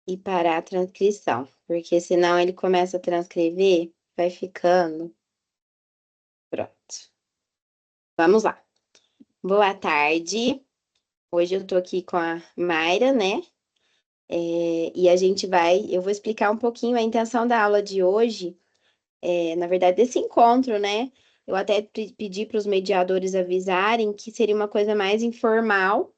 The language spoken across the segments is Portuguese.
e parar a transcrição, porque senão ele começa a transcrever, vai ficando. Pronto. Vamos lá. Boa tarde. Hoje eu tô aqui com a Mayra, né? E a gente eu vou explicar um pouquinho a intenção da aula de hoje, na verdade, desse encontro, né? Eu até pedi para os mediadores avisarem que seria uma coisa mais informal,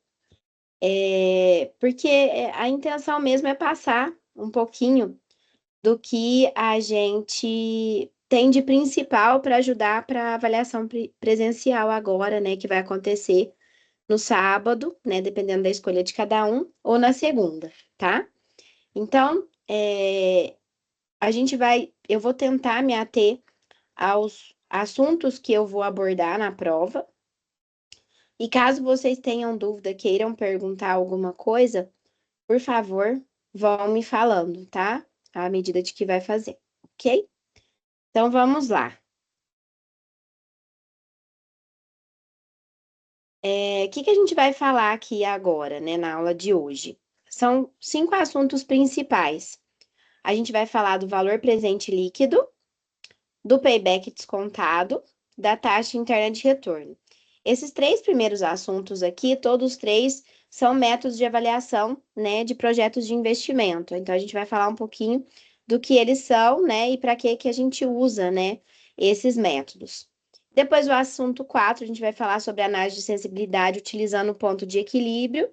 porque a intenção mesmo é passar um pouquinho do que a gente tem de principal para ajudar para a avaliação presencial agora, né, que vai acontecer no sábado, né, dependendo da escolha de cada um, ou na segunda, tá? Então, eu vou tentar me ater aos assuntos que eu vou abordar na prova. E caso vocês tenham dúvida, queiram perguntar alguma coisa, por favor, vão me falando, tá? À medida de que vai fazer, ok? Então vamos lá. O que a gente vai falar aqui agora, né, na aula de hoje? São 5 assuntos principais. A gente vai falar do valor presente líquido, do payback descontado, da taxa interna de retorno. Esses 3 primeiros assuntos aqui, todos três, são métodos de avaliação, né, de projetos de investimento. Então, a gente vai falar um pouquinho do que eles são, né, e para que a gente usa, né, esses métodos. Depois, o assunto 4, a gente vai falar sobre análise de sensibilidade utilizando o ponto de equilíbrio.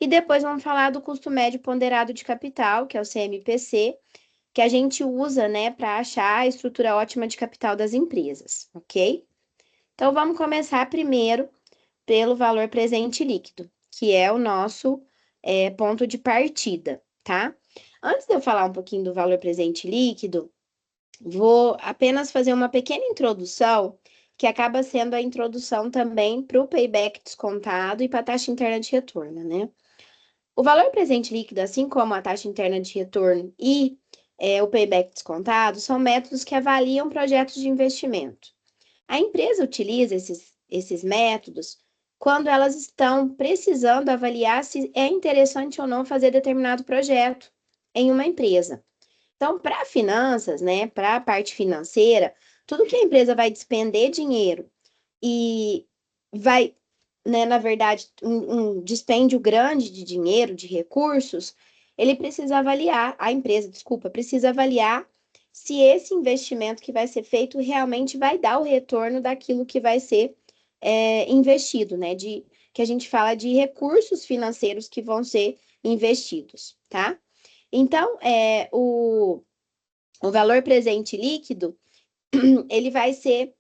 E depois vamos falar do custo médio ponderado de capital, que é o CMPC, que a gente usa, né, para achar a estrutura ótima de capital das empresas, ok? Então, vamos começar primeiro pelo valor presente líquido, que é o nosso ponto de partida, tá? Antes de eu falar um pouquinho do valor presente líquido, vou apenas fazer uma pequena introdução, que acaba sendo a introdução também para o payback descontado e para a taxa interna de retorno, né? O valor presente líquido, assim como a taxa interna de retorno e o payback descontado, são métodos que avaliam projetos de investimento. A empresa utiliza esses métodos quando elas estão precisando avaliar se é interessante ou não fazer determinado projeto em uma empresa. Então, para finanças, né, para a parte financeira, tudo que a empresa vai despender dinheiro e vai, né, na verdade, um dispêndio grande de dinheiro, de recursos, ele precisa avaliar, a empresa, desculpa, precisa avaliar se esse investimento que vai ser feito realmente vai dar o retorno daquilo que vai ser investido, né? Que a gente fala de recursos financeiros que vão ser investidos, tá? Então, o valor presente líquido, ele vai ser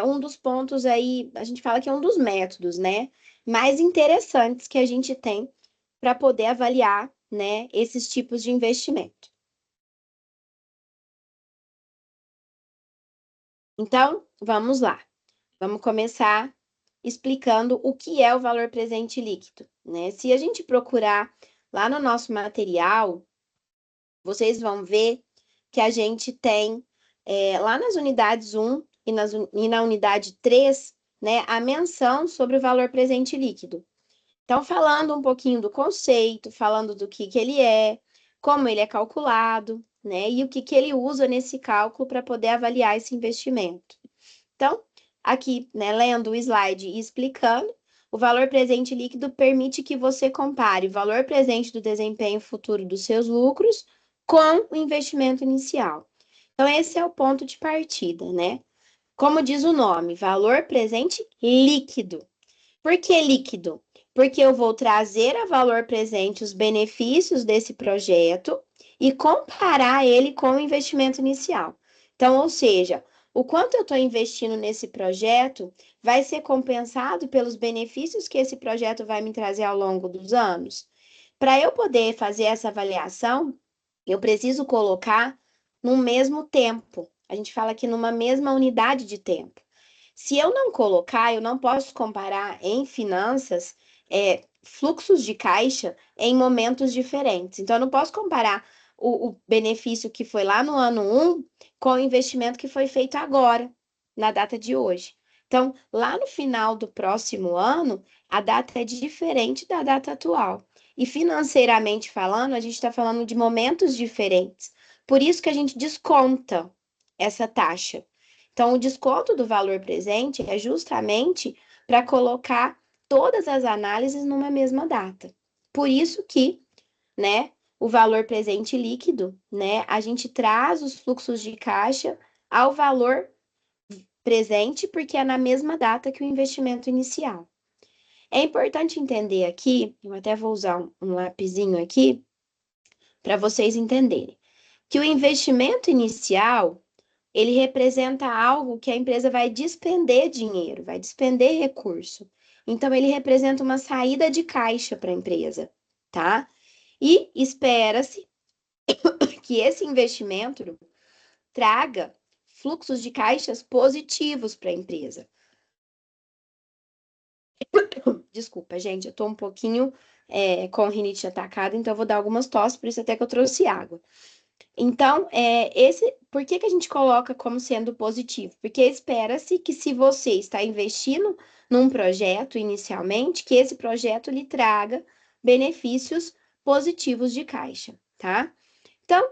um dos pontos aí, a gente fala que é um dos métodos, né, mais interessantes que a gente tem para poder avaliar, né, esses tipos de investimento. Então, vamos lá. Vamos começar explicando o que é o valor presente líquido, né? Se a gente procurar lá no nosso material, vocês vão ver que a gente tem lá nas unidades 1 e na unidade 3, né, a menção sobre o valor presente líquido. Então, falando um pouquinho do conceito, falando do que ele é, como ele é calculado, né, e o que ele usa nesse cálculo para poder avaliar esse investimento. Então, aqui, né, lendo o slide e explicando, o valor presente líquido permite que você compare o valor presente do desempenho futuro dos seus lucros com o investimento inicial. Então, esse é o ponto de partida, né? Como diz o nome, valor presente líquido. Por que líquido? Porque eu vou trazer a valor presente os benefícios desse projeto e comparar ele com o investimento inicial. Então, ou seja, o quanto eu estou investindo nesse projeto vai ser compensado pelos benefícios que esse projeto vai me trazer ao longo dos anos. Para eu poder fazer essa avaliação, eu preciso colocar no mesmo tempo. A gente fala aqui numa mesma unidade de tempo. Se eu não colocar, eu não posso comparar em finanças fluxos de caixa em momentos diferentes. Então, eu não posso comparar o benefício que foi lá no ano 1 com o investimento que foi feito agora, na data de hoje. Então, lá no final do próximo ano, a data é diferente da data atual. E financeiramente falando, a gente está falando de momentos diferentes. Por isso que a gente desconta essa taxa. Então, o desconto do valor presente é justamente para colocar todas as análises numa mesma data. Por isso que, né, o valor presente líquido, né, a gente traz os fluxos de caixa ao valor presente, porque é na mesma data que o investimento inicial. É importante entender aqui, eu até vou usar um lapisinho aqui, para vocês entenderem, que o investimento inicial, ele representa algo que a empresa vai despender dinheiro, vai despender recurso. Então, ele representa uma saída de caixa para a empresa, tá? E espera-se que esse investimento traga fluxos de caixas positivos para a empresa. Desculpa, gente, eu tô um pouquinho com rinite atacada, então eu vou dar algumas tosses, por isso até que eu trouxe água. Então, por que que a gente coloca como sendo positivo? Porque espera-se que se você está investindo num projeto inicialmente, que esse projeto lhe traga benefícios positivos de caixa, tá? Então,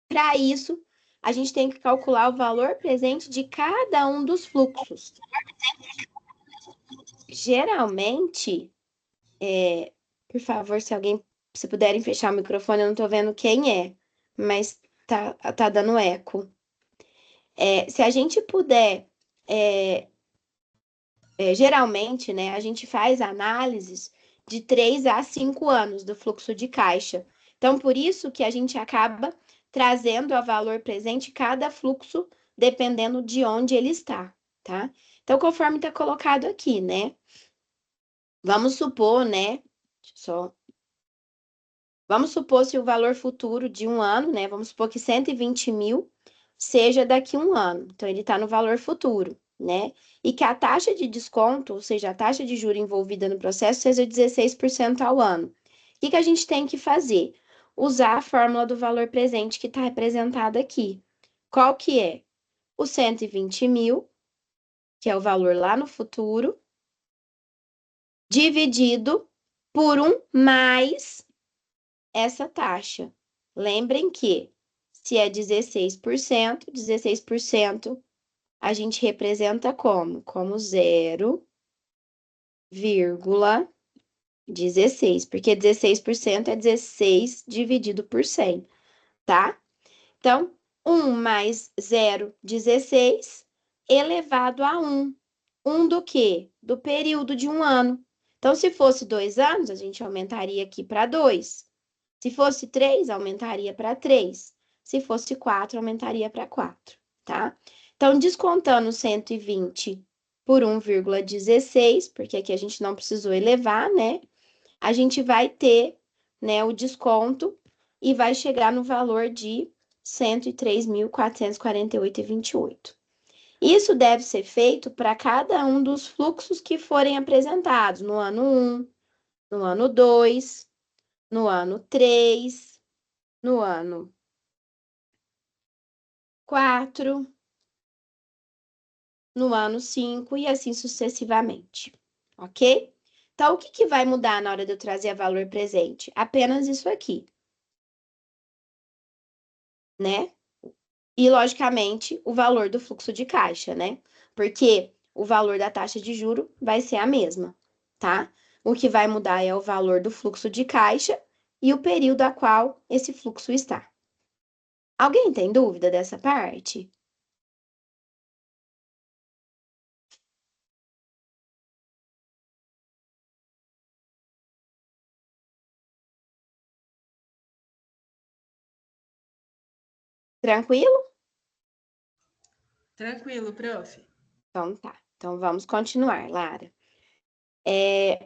para isso, a gente tem que calcular o valor presente de cada um dos fluxos. Geralmente, por favor, se puderem fechar o microfone, eu não tô vendo quem é, mas tá dando eco. Se a gente puder, geralmente, né, a gente faz análises de 3 a 5 anos do fluxo de caixa. Então, por isso que a gente acaba trazendo a valor presente cada fluxo, dependendo de onde ele está, tá? Então, conforme está colocado aqui, né? Vamos supor, né? Vamos supor se o valor futuro de um ano, né? Vamos supor que 120 mil seja daqui a um ano. Então, ele está no valor futuro, né? E que a taxa de desconto, ou seja, a taxa de juro envolvida no processo, seja 16% ao ano. O que a gente tem que fazer? Usar a fórmula do valor presente que está representada aqui. Qual que é? O 120 mil, que é o valor lá no futuro, dividido por um mais essa taxa. Lembrem que se é 16% a gente representa como? Como 0,16, porque 16% é 16 dividido por 100, tá? Então, 1 mais 0,16 elevado a 1. 1 do quê? Do período de um ano. Então, se fosse 2 anos, a gente aumentaria aqui para 2. Se fosse 3, aumentaria para 3. Se fosse 4, aumentaria para 4, tá? Então, descontando 120 por 1,16, porque aqui a gente não precisou elevar, né? A gente vai ter, né, o desconto e vai chegar no valor de 103.448,28. Isso deve ser feito para cada um dos fluxos que forem apresentados no ano 1, no ano 2, no ano 3, no ano 4, no ano 5 e assim sucessivamente, ok? Então, o que vai mudar na hora de eu trazer a valor presente? Apenas isso aqui, né? E, logicamente, o valor do fluxo de caixa, né? Porque o valor da taxa de juro vai ser a mesma, tá? O que vai mudar é o valor do fluxo de caixa e o período a qual esse fluxo está. Alguém tem dúvida dessa parte? Tranquilo? Tranquilo, prof. Então tá. Então vamos continuar, Lara. E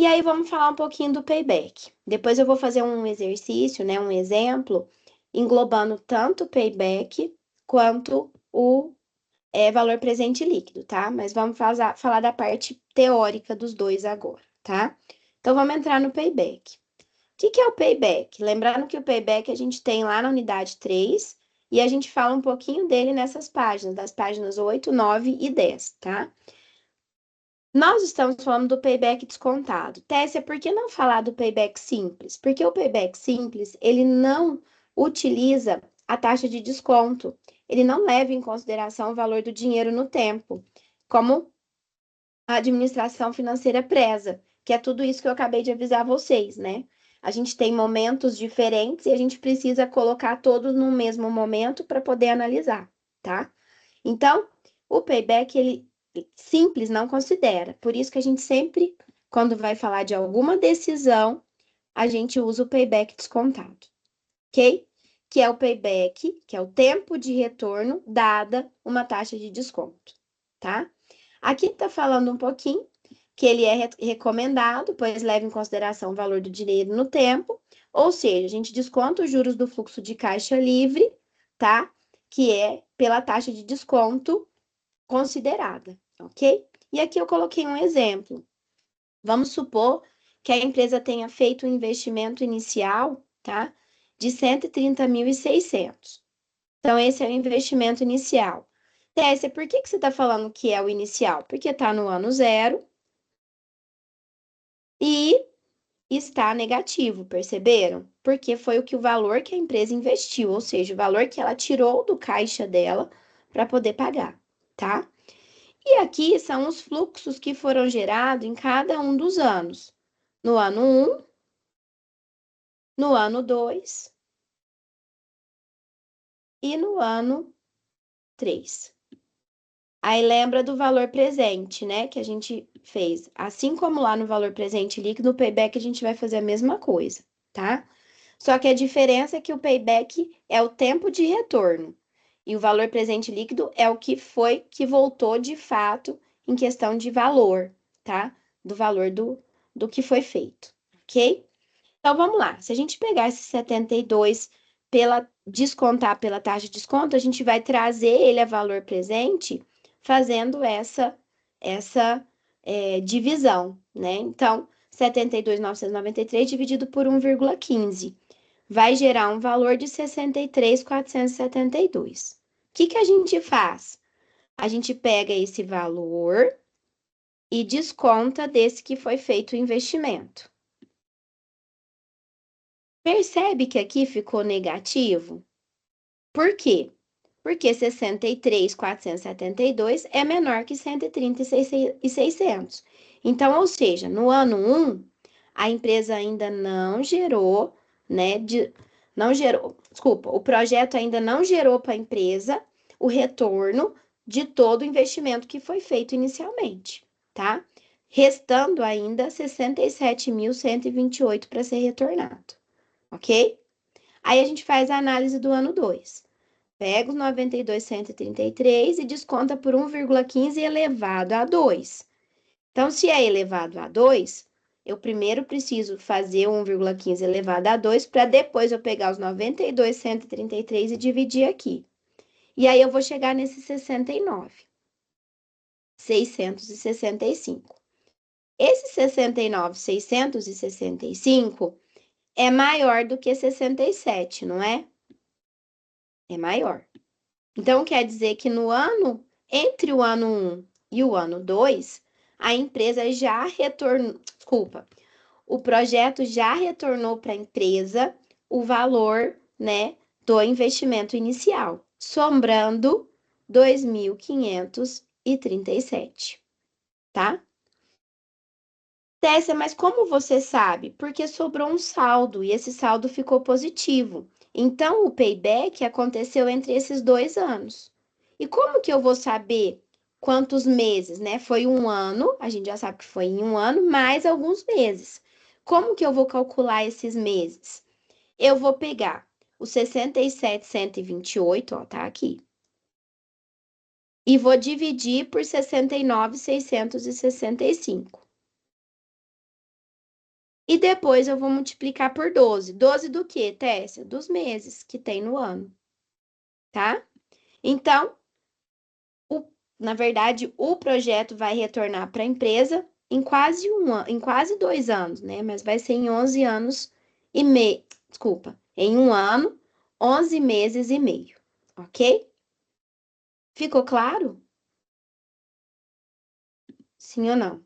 aí vamos falar um pouquinho do payback. Depois eu vou fazer um exercício, né, um exemplo, englobando tanto o payback quanto o valor presente líquido, tá? Mas vamos falar da parte teórica dos dois agora, tá? Então vamos entrar no payback. O que é o payback? Lembrando que o payback a gente tem lá na unidade 3 e a gente fala um pouquinho dele nessas páginas, das páginas 8, 9 e 10, tá? Nós estamos falando do payback descontado. Tessia, por que não falar do payback simples? Porque o payback simples, ele não utiliza a taxa de desconto. Ele não leva em consideração o valor do dinheiro no tempo, como a administração financeira preza, que é tudo isso que eu acabei de avisar vocês, né? A gente tem momentos diferentes e a gente precisa colocar todos no mesmo momento para poder analisar, tá? Então, o payback, ele simples não considera. Por isso que a gente sempre, quando vai falar de alguma decisão, a gente usa o payback descontado, ok? Que é o payback, que é o tempo de retorno dada uma taxa de desconto, tá? Aqui está falando um pouquinho que ele é recomendado, pois leva em consideração o valor do dinheiro no tempo, ou seja, a gente desconta os juros do fluxo de caixa livre, tá? Que é pela taxa de desconto considerada, ok? E aqui eu coloquei um exemplo. Vamos supor que a empresa tenha feito um investimento inicial, tá? De 130.600. Então, esse é o investimento inicial. Tessia, por que você está falando que é o inicial? Porque está no ano zero e está negativo, perceberam? Porque foi o valor que a empresa investiu, ou seja, o valor que ela tirou do caixa dela para poder pagar, tá? E aqui são os fluxos que foram gerados em cada um dos anos. No ano 1, no ano 2 e no ano 3. Aí lembra do valor presente, né? Que a gente fez. Assim como lá no valor presente líquido, no payback a gente vai fazer a mesma coisa, tá? Só que a diferença é que o payback é o tempo de retorno. E o valor presente líquido é o que foi, que voltou de fato em questão de valor, tá? Do valor do que foi feito, ok? Então vamos lá. Se a gente pegar esse 72 descontar pela taxa de desconto, a gente vai trazer ele a valor presente fazendo essa divisão, né? Então, 72.993 dividido por 1,15 vai gerar um valor de 63.472. O que a gente faz? A gente pega esse valor e desconta desse que foi feito o investimento. Percebe que aqui ficou negativo? Por quê? Porque 63.472 é menor que 130.600. Então, ou seja, no ano 1, a empresa ainda não gerou, né, não gerou, desculpa, o projeto ainda não gerou para a empresa o retorno de todo o investimento que foi feito inicialmente, tá? Restando ainda 67.128 para ser retornado, ok? Aí a gente faz a análise do ano 2. Pega os 92.133 e desconta por 1,15 elevado a 2. Então, se é elevado a 2, eu primeiro preciso fazer 1,15 elevado a 2 para depois eu pegar os 92.133 e dividir aqui. E aí eu vou chegar nesse 69.665. Esse 69.665 é maior do que 67, não é? É maior. Então, quer dizer que entre o ano 1 e o ano 2, a empresa já retornou, desculpa, o projeto já retornou para a empresa o valor, né, do investimento inicial, sobrando 2.537, tá? Tessia, mas como você sabe? Porque sobrou um saldo e esse saldo ficou positivo. Então, o payback aconteceu entre esses 2 anos. E como que eu vou saber quantos meses, né? Foi um ano, a gente já sabe que foi em um ano, mais alguns meses. Como que eu vou calcular esses meses? Eu vou pegar os 67.128, ó, tá aqui, e vou dividir por 69.665. E depois eu vou multiplicar por 12. 12 do quê, Tessia? Dos meses que tem no ano, tá? Então, na verdade, o projeto vai retornar para a empresa em quase em quase 2 anos, né? Mas vai ser em 11 anos e meio. Desculpa, em um ano, 11 meses e meio, ok? Ficou claro? Sim ou não?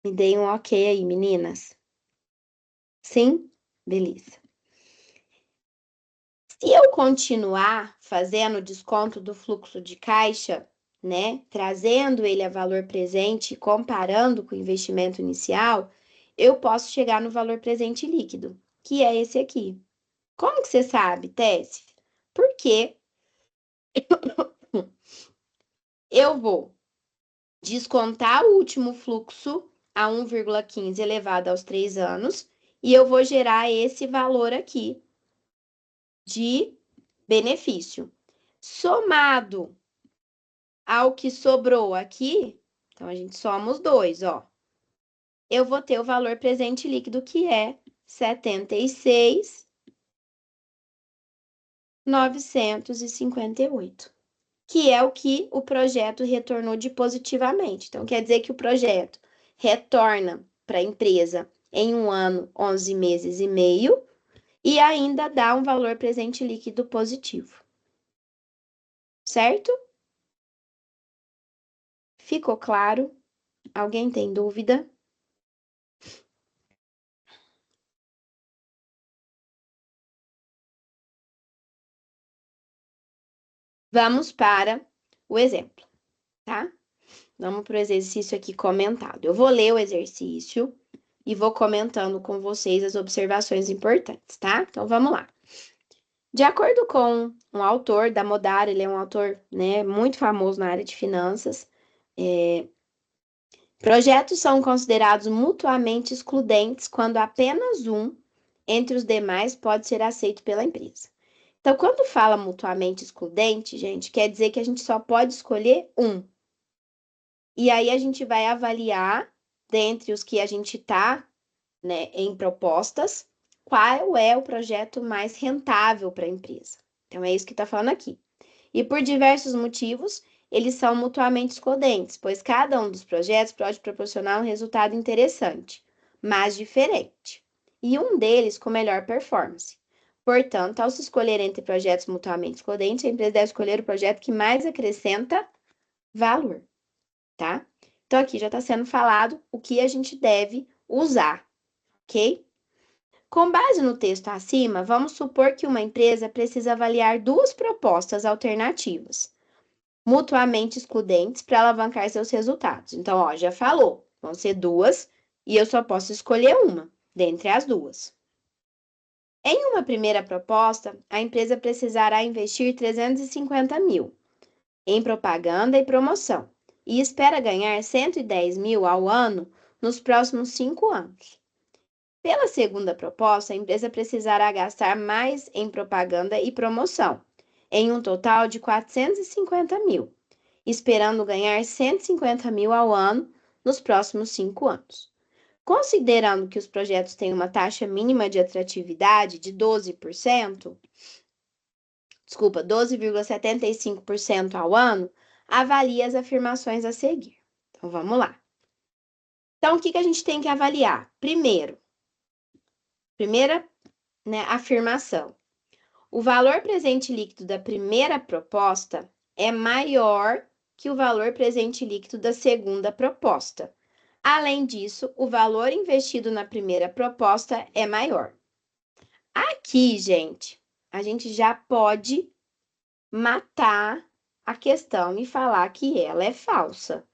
Me deem um ok aí, meninas. Sim? Beleza. Se eu continuar fazendo o desconto do fluxo de caixa, né, trazendo ele a valor presente e comparando com o investimento inicial, eu posso chegar no valor presente líquido, que é esse aqui. Como que você sabe, Tessi? Porque eu vou descontar o último fluxo a 1,15 elevado aos 3 anos e eu vou gerar esse valor aqui de benefício. Somado ao que sobrou aqui, então a gente soma os dois, ó. Eu vou ter o valor presente líquido que é 76.958, que é o que o projeto retornou de positivamente. Então quer dizer que o projeto retorna para a empresa em 1 ano, 11 meses e meio e ainda dá um valor presente líquido positivo. Certo? Ficou claro? Alguém tem dúvida? Vamos para o exemplo, tá? Vamos para o exercício aqui comentado. Eu vou ler o exercício e vou comentando com vocês as observações importantes, tá? Então vamos lá. De acordo com um autor da Modara, ele é um autor, né, muito famoso na área de finanças, projetos são considerados mutuamente excludentes quando apenas um entre os demais pode ser aceito pela empresa. Então, quando fala mutuamente excludente, gente, quer dizer que a gente só pode escolher um. E aí a gente vai avaliar, dentre os que a gente tá, né, em propostas, qual é o projeto mais rentável para a empresa. Então, é isso que está falando aqui. E por diversos motivos, eles são mutuamente excludentes, pois cada um dos projetos pode proporcionar um resultado interessante, mas diferente, e um deles com melhor performance. Portanto, ao se escolher entre projetos mutuamente excludentes, a empresa deve escolher o projeto que mais acrescenta valor, tá? Então, aqui já está sendo falado o que a gente deve usar, ok? Com base no texto acima, vamos supor que uma empresa precisa avaliar duas propostas alternativas mutuamente excludentes para alavancar seus resultados. Então, ó, já falou, vão ser duas e eu só posso escolher uma dentre as duas. Em uma primeira proposta, a empresa precisará investir 350 mil em propaganda e promoção e espera ganhar 110 mil ao ano nos próximos 5 anos. Pela segunda proposta, a empresa precisará gastar mais em propaganda e promoção, em um total de 450 mil, esperando ganhar 150 mil ao ano nos próximos 5 anos. Considerando que os projetos têm uma taxa mínima de atratividade de 12,75% ao ano, avalie as afirmações a seguir. Então, vamos lá. Então, o que a gente tem que avaliar? Primeira, né, afirmação. O valor presente líquido da primeira proposta é maior que o valor presente líquido da segunda proposta. Além disso, o valor investido na primeira proposta é maior. Aqui, gente, a gente já pode matar a questão e falar que ela é falsa.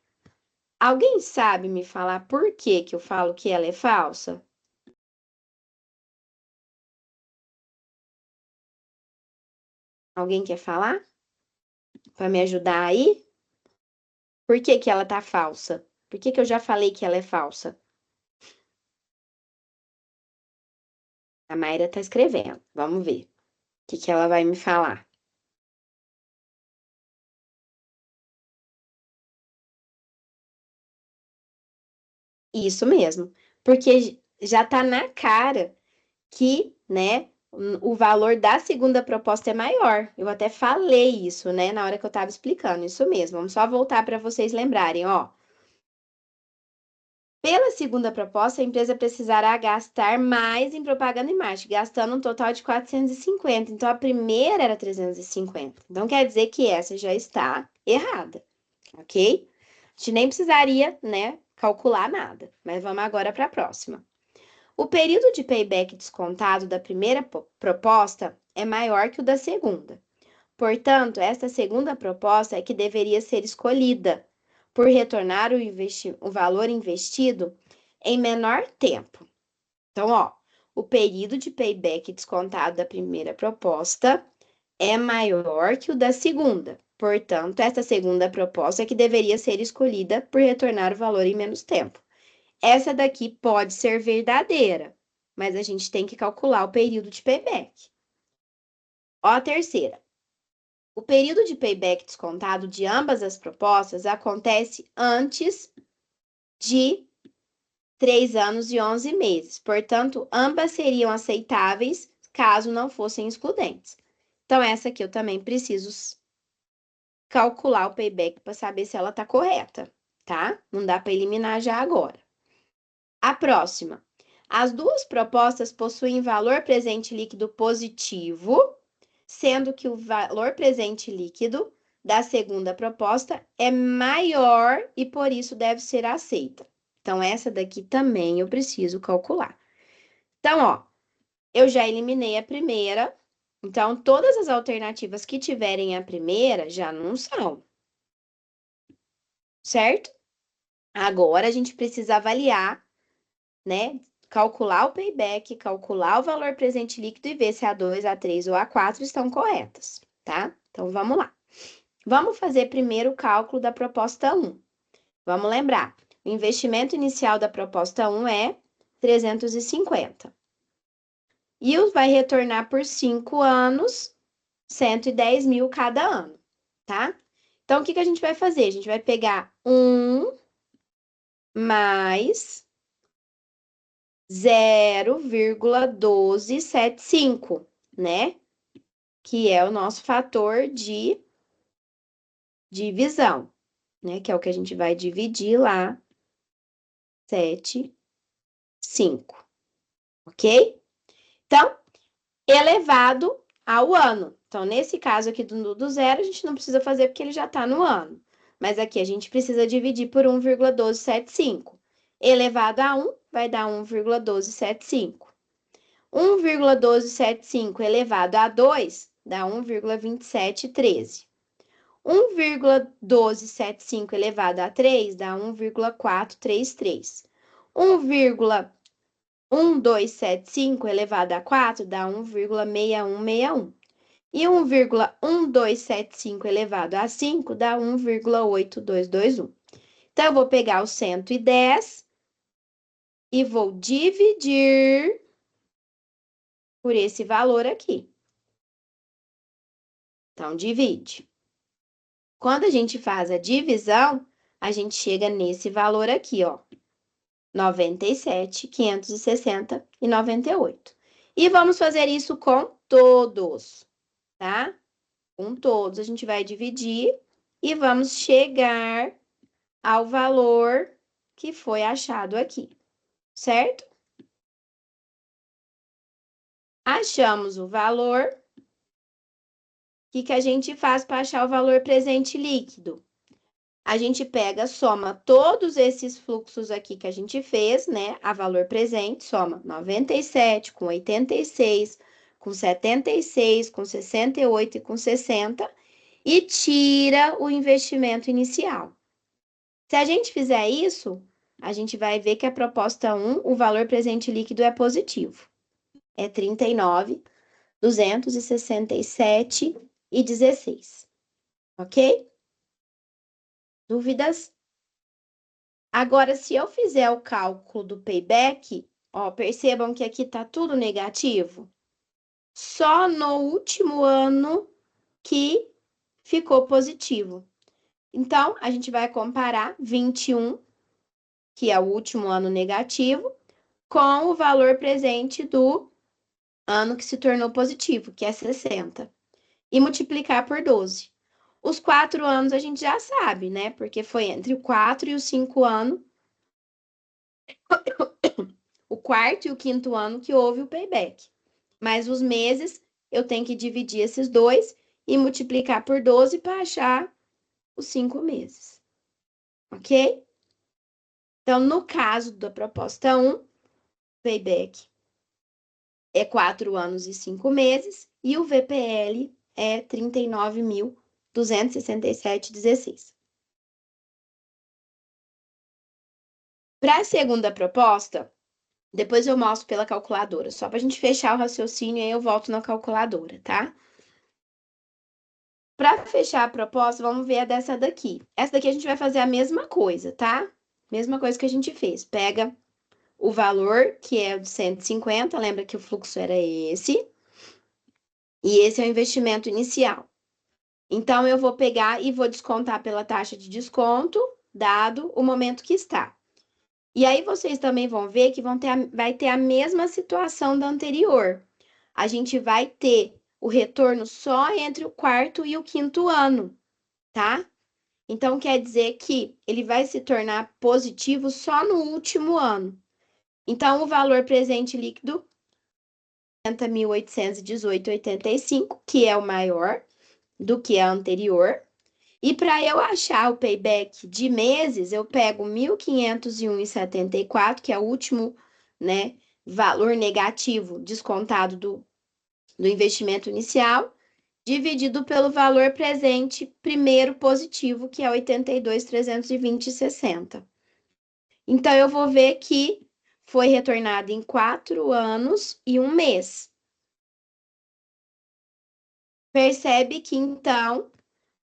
Alguém sabe me falar por que que eu falo que ela é falsa? Alguém quer falar? Para me ajudar aí? Por que que ela tá falsa? Por que que eu já falei que ela é falsa? A Mayra tá escrevendo. Vamos ver o que ela vai me falar. Isso mesmo, porque já tá na cara que, né, o valor da segunda proposta é maior. Eu até falei isso, né, na hora que eu estava explicando, isso mesmo. Vamos só voltar para vocês lembrarem, ó. Pela segunda proposta, a empresa precisará gastar mais em propaganda e marketing, gastando um total de 450. Então, a primeira era 350. Então, quer dizer que essa já está errada, ok? A gente nem precisaria, né, calcular nada, mas vamos agora para a próxima. O período de payback descontado da primeira proposta é maior que o da segunda. Portanto, esta segunda proposta é que deveria ser escolhida por retornar o valor investido em menor tempo. Então, ó, o período de payback descontado da primeira proposta é maior que o da segunda. Portanto, esta segunda proposta é que deveria ser escolhida por retornar o valor em menos tempo. Essa daqui pode ser verdadeira, mas a gente tem que calcular o período de payback. Ó, a terceira. O período de payback descontado de ambas as propostas acontece antes de 3 anos e 11 meses. Portanto, ambas seriam aceitáveis caso não fossem excludentes. Então, essa aqui eu também preciso calcular o payback para saber se ela está correta, tá? Não dá para eliminar já agora. A próxima. As duas propostas possuem valor presente líquido positivo, sendo que o valor presente líquido da segunda proposta é maior e por isso deve ser aceita. Então, essa daqui também eu preciso calcular. Então, ó, eu já eliminei a primeira. Então, todas as alternativas que tiverem a primeira já não são. Certo? Agora, a gente precisa avaliar, né? Calcular o payback, calcular o valor presente líquido e ver se a 2, a 3 ou a 4 estão corretas, tá? Então, vamos lá. Vamos fazer primeiro o cálculo da proposta 1. Vamos lembrar, o investimento inicial da proposta 1 é 350. E vai retornar por 5 anos, 110 mil cada ano, tá? Então, o que a gente vai fazer? A gente vai pegar 1 mais 0,1275, né? Que é o nosso fator de divisão, né? Que é o que a gente vai dividir lá, 7, 5, ok? Então, elevado ao ano. Então, nesse caso aqui do zero, a gente não precisa fazer porque ele já está no ano. Mas aqui a gente precisa dividir por 1,1275. Elevado a 1 vai dar 1,1275. 1,1275 elevado a 2 dá 1,2713. 1,1275 elevado a 3 dá 1,433. 1,1275 elevado a 4 dá 1,6161. E 1,1275 elevado a 5 dá 1,8221. Então, eu vou pegar o 110 e vou dividir por esse valor aqui. Então, divide. Quando a gente faz a divisão, a gente chega nesse valor aqui, ó. 97, 560 e 98. E vamos fazer isso com todos, tá? Com todos, a gente vai dividir e vamos chegar ao valor que foi achado aqui, certo? Achamos o valor. O que a gente faz para achar o valor presente líquido? A gente pega, soma todos esses fluxos aqui que a gente fez, né? A valor presente, soma 97 com 86, com 76, com 68 e com 60 e tira o investimento inicial. Se a gente fizer isso, a gente vai ver que a proposta 1, o valor presente líquido é positivo. É 39.267,16. Ok? Dúvidas? Agora, se eu fizer o cálculo do payback, ó, percebam que aqui tá tudo negativo. Só no último ano que ficou positivo. Então, a gente vai comparar 21, que é o último ano negativo, com o valor presente do ano que se tornou positivo, que é 60, e multiplicar por 12. Os 4 anos a gente já sabe, né? Porque foi entre o 4 e o 5 ano, o quarto e o quinto ano que houve o payback. Mas os meses, eu tenho que dividir esses dois e multiplicar por 12 para achar os 5 meses. Ok? Então, no caso da proposta 1, payback é 4 anos e 5 meses e o VPL é 39.267,16. Para a segunda proposta, depois eu mostro pela calculadora, só para a gente fechar o raciocínio e aí eu volto na calculadora, tá? Para fechar a proposta, vamos ver a dessa daqui. Essa daqui a gente vai fazer a mesma coisa, tá? Mesma coisa que a gente fez. Pega o valor, que é o de 150, lembra que o fluxo era esse, e esse é o investimento inicial. Então, eu vou pegar e vou descontar pela taxa de desconto, dado o momento que está. E aí, vocês também vão ver que vai ter a mesma situação da anterior. A gente vai ter o retorno só entre o quarto e o quinto ano, tá? Então, quer dizer que ele vai se tornar positivo só no último ano. Então, o valor presente líquido é 40.818,85, que é o maior do que a anterior. E para eu achar o payback de meses, eu pego 1.501,74, que é o último, né, valor negativo descontado do investimento inicial, dividido pelo valor presente primeiro positivo, que é 82.320,60. Então, eu vou ver que foi retornado em 4 anos e 1 mês. Percebe que, então,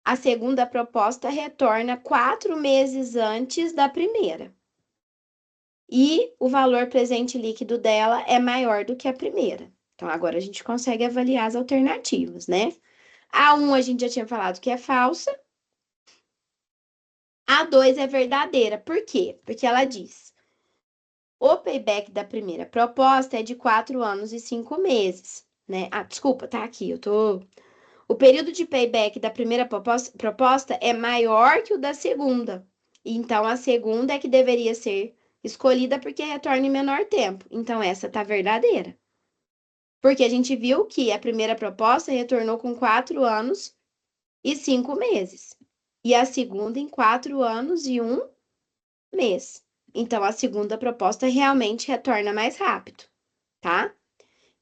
a segunda proposta retorna 4 meses antes da primeira. E o valor presente líquido dela é maior do que a primeira. Então, agora a gente consegue avaliar as alternativas, né? A 1 a gente já tinha falado que é falsa. A 2 é verdadeira. Por quê? Porque ela diz: o payback da primeira proposta é de 4 anos e 5 meses, né? Ah, desculpa, tá aqui, O período de payback da primeira proposta é maior que o da segunda. Então, a segunda é que deveria ser escolhida porque retorna em menor tempo. Então, essa tá verdadeira. Porque a gente viu que a primeira proposta retornou com 4 anos e 5 meses. E a segunda em 4 anos e 1 mês. Então, a segunda proposta realmente retorna mais rápido, tá?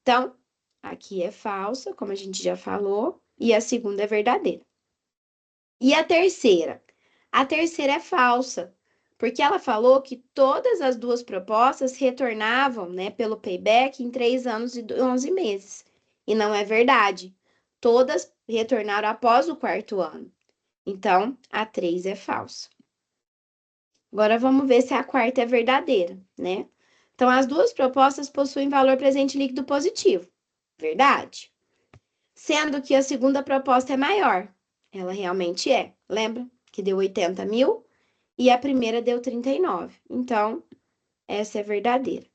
Então, aqui é falsa, como a gente já falou, e a segunda é verdadeira. E a terceira? A terceira é falsa, porque ela falou que todas as duas propostas retornavam, né, pelo payback em 3 anos e 11 meses. E não é verdade. Todas retornaram após o quarto ano. Então, a 3 é falsa. Agora vamos ver se a quarta é verdadeira, né? Então, as duas propostas possuem valor presente líquido positivo. Verdade. Sendo que a segunda proposta é maior. Ela realmente é. Lembra que deu 80 mil e a primeira deu 39. Então, essa é verdadeira.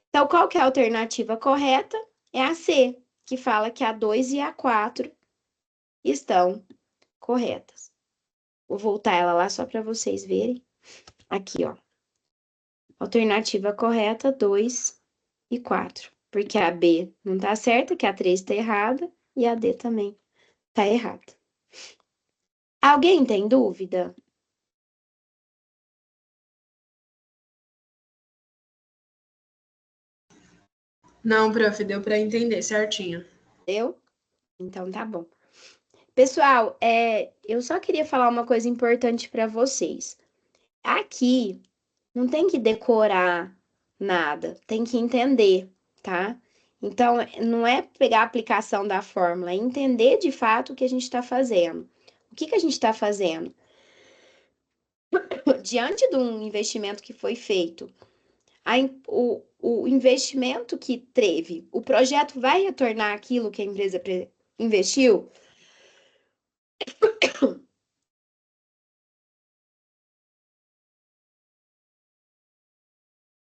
Então, qual que é a alternativa correta? É a C, que fala que a 2 e a 4 estão corretas. Vou voltar ela lá só para vocês verem. Aqui, ó. Alternativa correta, 2 e 4. Porque a B não tá certa, que a 3 tá errada, e a D também tá errada. Alguém tem dúvida? Não, prof, deu para entender certinho. Deu? Então tá bom. Pessoal, eu só queria falar uma coisa importante para vocês. Aqui não tem que decorar nada, tem que entender, tá? Então, não é pegar a aplicação da fórmula, é entender de fato o que a gente está fazendo. O que que a gente está fazendo? Diante de um investimento que foi feito, o investimento que teve, o projeto vai retornar aquilo que a empresa investiu?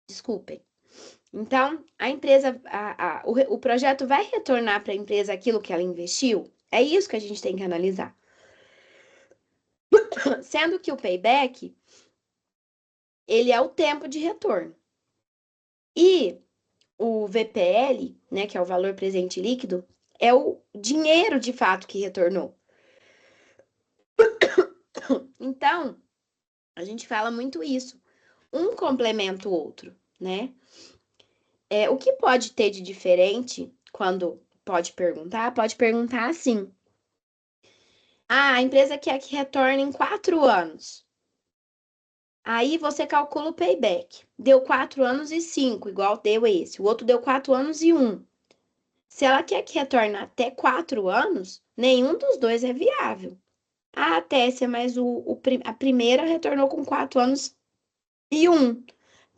Desculpem. Então, a empresa, o projeto vai retornar para a empresa aquilo que ela investiu? É isso que a gente tem que analisar. Sendo que o payback, ele é o tempo de retorno. E o VPL, né, que é o valor presente líquido, é o dinheiro de fato que retornou. Então, a gente fala muito isso. um complementa o outro, né? O que pode ter de diferente quando pode perguntar assim. Ah, a empresa quer que retorne em 4 anos. Aí você calcula o payback. Deu 4 anos e 5, igual deu esse. O outro deu 4 anos e 1. Se ela quer que retorne até 4 anos, nenhum dos dois é viável. Ah, Tessia, mas a primeira retornou com 4 anos e 1.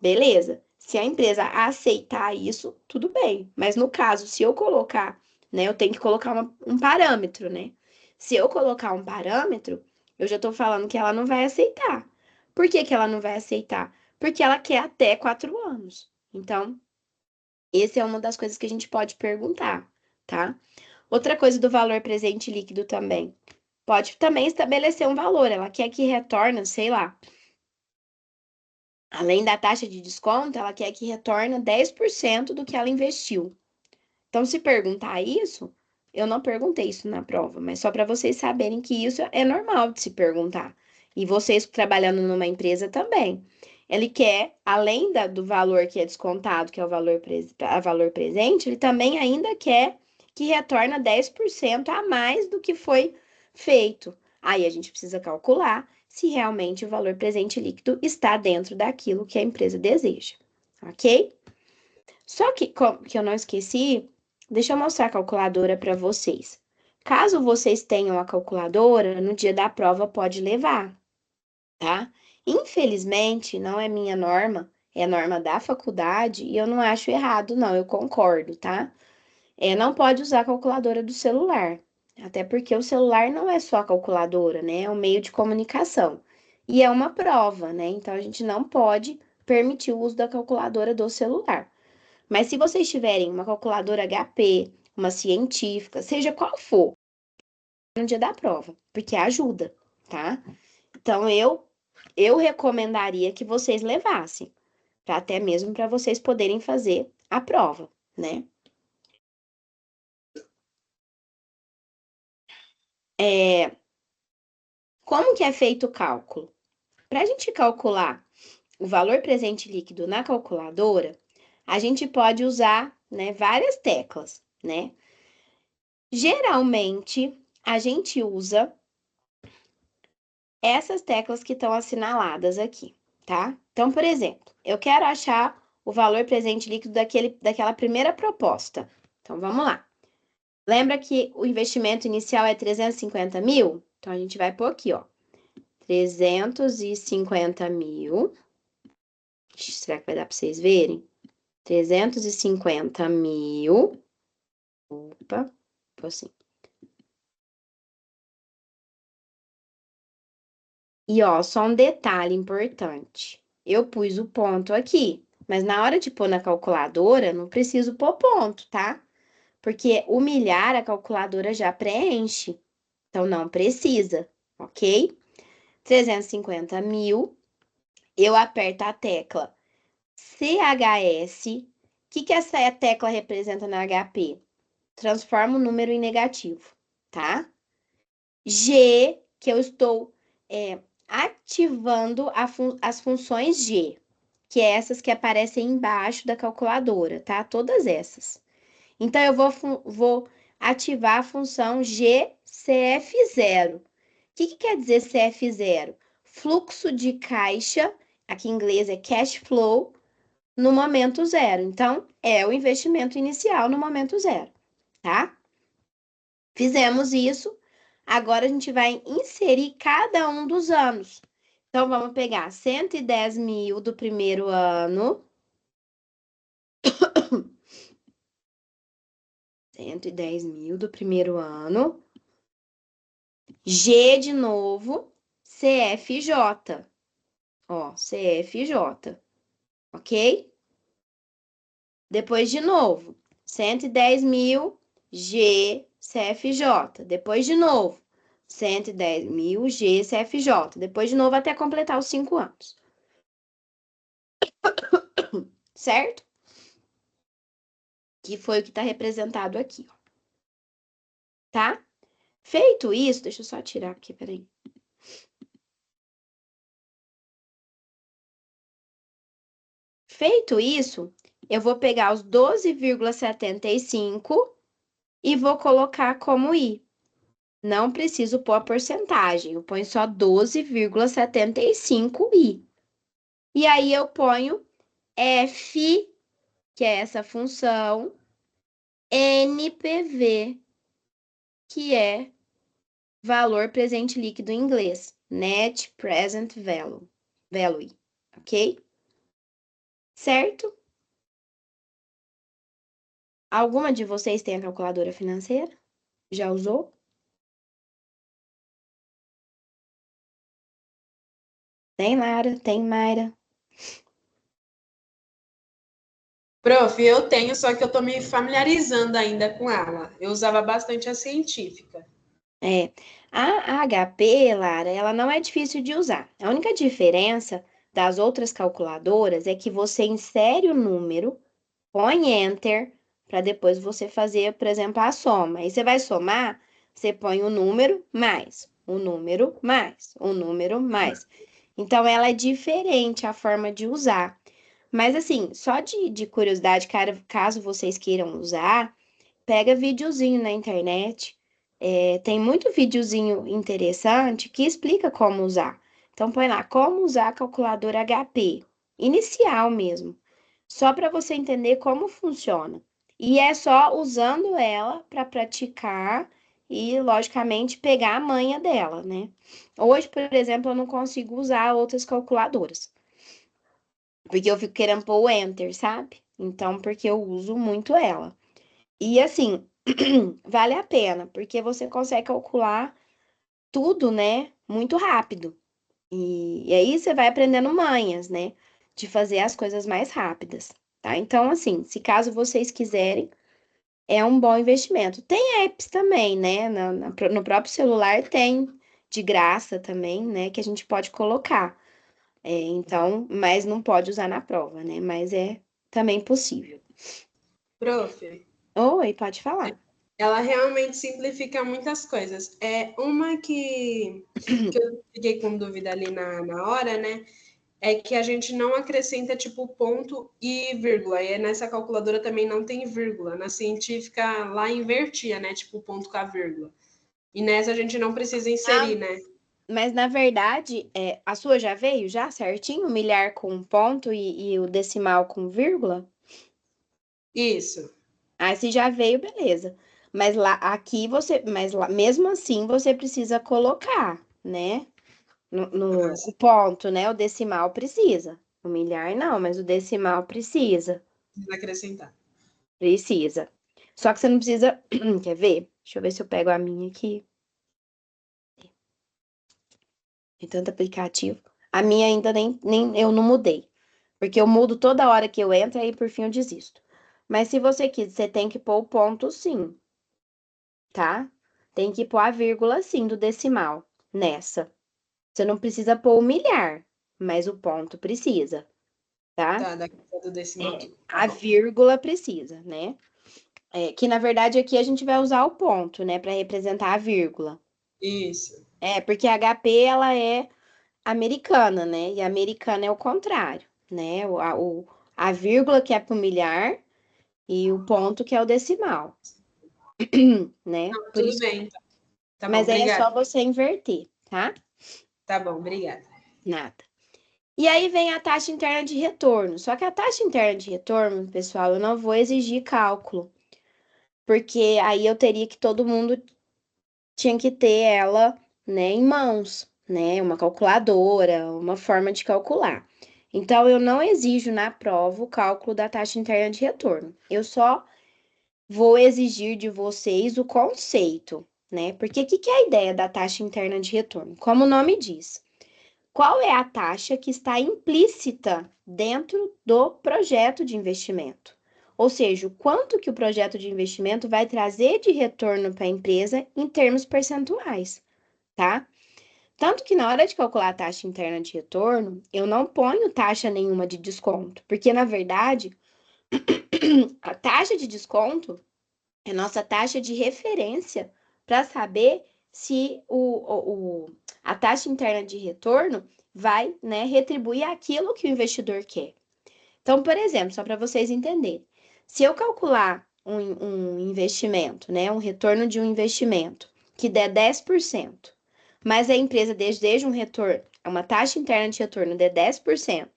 Beleza. Se a empresa aceitar isso, tudo bem. Mas no caso, se eu colocar, né, eu tenho que colocar um parâmetro, né? Se eu colocar um parâmetro, eu já tô falando que ela não vai aceitar. Por que que ela não vai aceitar? Porque ela quer até 4 anos. Então, essa é uma das coisas que a gente pode perguntar, tá? Outra coisa do valor presente líquido também. Pode também estabelecer um valor. Ela quer que retorne, sei lá, além da taxa de desconto, ela quer que retorne 10% do que ela investiu. Então, se perguntar isso, eu não perguntei isso na prova, mas só para vocês saberem que isso é normal de se perguntar. E vocês trabalhando numa empresa também. Ele quer, além do valor que é descontado, que é o valor presente, ele também ainda quer que retorne 10% a mais do que foi feito. Aí a gente precisa calcular se realmente o valor presente líquido está dentro daquilo que a empresa deseja, ok? Só que eu não esqueci, deixa eu mostrar a calculadora para vocês. Caso vocês tenham a calculadora, no dia da prova pode levar, tá? Infelizmente, não é minha norma, é a norma da faculdade e eu não acho errado, não, eu concordo, tá? Não pode usar a calculadora do celular, até porque o celular não é só a calculadora, né? É um meio de comunicação. E é uma prova, né? Então a gente não pode permitir o uso da calculadora do celular. Mas se vocês tiverem uma calculadora HP, uma científica, seja qual for, no dia da prova, porque ajuda, tá? Então eu recomendaria que vocês levassem, até mesmo para vocês poderem fazer a prova, né? Como que é feito o cálculo? Para a gente calcular o valor presente líquido na calculadora, a gente pode usar, né, várias teclas, né? Geralmente, a gente usa essas teclas que estão assinaladas aqui, tá? Então, por exemplo, eu quero achar o valor presente líquido daquela primeira proposta. Então, vamos lá. Lembra que o investimento inicial é 350 mil? Então, a gente vai pôr aqui, ó. 350 mil. Será que vai dar para vocês verem? 350 mil. Opa, pô assim. E ó, só um detalhe importante. Eu pus o ponto aqui, mas na hora de pôr na calculadora, não preciso pôr ponto, tá? Porque o milhar a calculadora já preenche. Então não precisa, ok? 350 mil, eu aperto a tecla CHS. O que essa tecla representa na HP? Transforma o número em negativo, tá? G, que eu estou ativando as funções G, que é essas que aparecem embaixo da calculadora, tá? Todas essas. Então, eu vou ativar a função GCF0. O que quer dizer CF0? Fluxo de caixa, aqui em inglês é cash flow, no momento zero. Então, é o investimento inicial no momento zero, tá? Fizemos isso. Agora a gente vai inserir cada um dos anos. Então, vamos pegar 110 mil do primeiro ano. 110 mil do primeiro ano. G de novo, CFJ. Ó, CFJ. Ok? Depois de novo, 110 mil, G, CFJ. Depois de novo, 110 mil, G, CFJ. Depois de novo, até completar os 5 anos. Certo? Que foi o que está representado aqui, ó. Tá? Feito isso, deixa eu só tirar aqui, peraí. Feito isso, eu vou pegar os 12,75 e vou colocar como I. Não preciso pôr a porcentagem, eu ponho só 12,75i. E aí eu ponho F, que é essa função, NPV, que é valor presente líquido em inglês, Net Present Value, ok? Certo? Alguma de vocês tem a calculadora financeira? Já usou? Tem, Lara? Tem, Mayra? Prof, eu tenho, só que eu tô me familiarizando ainda com ela. Eu usava bastante a científica. É. A HP, Lara, ela não é difícil de usar. A única diferença das outras calculadoras é que você insere o número, põe Enter, para depois você fazer, por exemplo, a soma. Aí você vai somar, você põe o número mais, o número mais, o número mais. Então, ela é diferente a forma de usar. Mas, assim, só de curiosidade, caso vocês queiram usar, pega videozinho na internet. Tem muito videozinho interessante que explica como usar. Então, põe lá, como usar a calculadora HP, inicial mesmo, só para você entender como funciona. E é só usando ela para praticar e, logicamente, pegar a manha dela, né? Hoje, por exemplo, eu não consigo usar outras calculadoras, porque eu fico querendo pôr o Enter, sabe? Então, porque eu uso muito ela. E assim, vale a pena, porque você consegue calcular tudo, né? Muito rápido. E aí você vai aprendendo manhas, né? De fazer as coisas mais rápidas, tá? Então, assim, se caso vocês quiserem, é um bom investimento. Tem apps também, né? No próprio celular tem de graça também, né? Que a gente pode colocar. Então, mas não pode usar na prova, né? Mas é também possível. Prof, Oi, pode falar. ela realmente simplifica muitas coisas. É uma que eu fiquei com dúvida ali na hora, né? É que a gente não acrescenta tipo ponto e vírgula. E nessa calculadora também não tem vírgula. Na científica lá invertia, né? Tipo ponto com a vírgula. E nessa a gente não precisa inserir, Ah, né? mas na verdade, a sua já veio já certinho? O milhar com ponto e o decimal com vírgula? Isso. Ah, se já veio, beleza. Mas lá, aqui você, mas lá, mesmo assim você precisa colocar, né? O ponto, né? O decimal precisa. O milhar não, mas o decimal precisa. Precisa acrescentar. Precisa. Só que você não precisa. Quer ver? Deixa eu ver se eu pego a minha aqui. Tem tanto aplicativo. A minha ainda nem eu não mudei. Porque eu mudo toda hora que eu entro, aí por fim eu desisto. Mas se você quiser, você tem que pôr o ponto sim, tá? Tem que pôr a vírgula sim do decimal nessa. Você não precisa pôr o milhar, mas o ponto precisa, tá? Tá, da do decimal tudo. Tá A bom. vírgula precisa, né? Que na verdade aqui a gente vai usar o ponto, né, para representar a vírgula. Isso. Porque a HP ela é americana, né? E a americana é o contrário, né? A vírgula que é pro milhar e o ponto que é o decimal, né? Não, Por tudo isso, bem, então. Tá bom, mas aí é obrigada. só você inverter, tá? Tá bom, obrigada. Nada. E aí vem a taxa interna de retorno. Só que a taxa interna de retorno, pessoal, eu não vou exigir cálculo, porque aí eu teria que todo mundo tinha que ter ela, né, em mãos, né? Uma calculadora, uma forma de calcular. Então, eu não exijo na prova o cálculo da taxa interna de retorno. Eu só vou exigir de vocês o conceito, né? Porque o que que é a ideia da taxa interna de retorno? Como o nome diz, qual é a taxa que está implícita dentro do projeto de investimento? Ou seja, o quanto que o projeto de investimento vai trazer de retorno para a empresa em termos percentuais, tá? Tanto que na hora de calcular a taxa interna de retorno, eu não ponho taxa nenhuma de desconto, porque na verdade, a taxa de desconto é nossa taxa de referência para saber se a taxa interna de retorno vai, né, retribuir aquilo que o investidor quer. Então, por exemplo, só para vocês entenderem, se eu calcular um investimento, né, um retorno de um investimento que der 10%, mas a empresa deseja um retorno, uma taxa interna de retorno de 10%,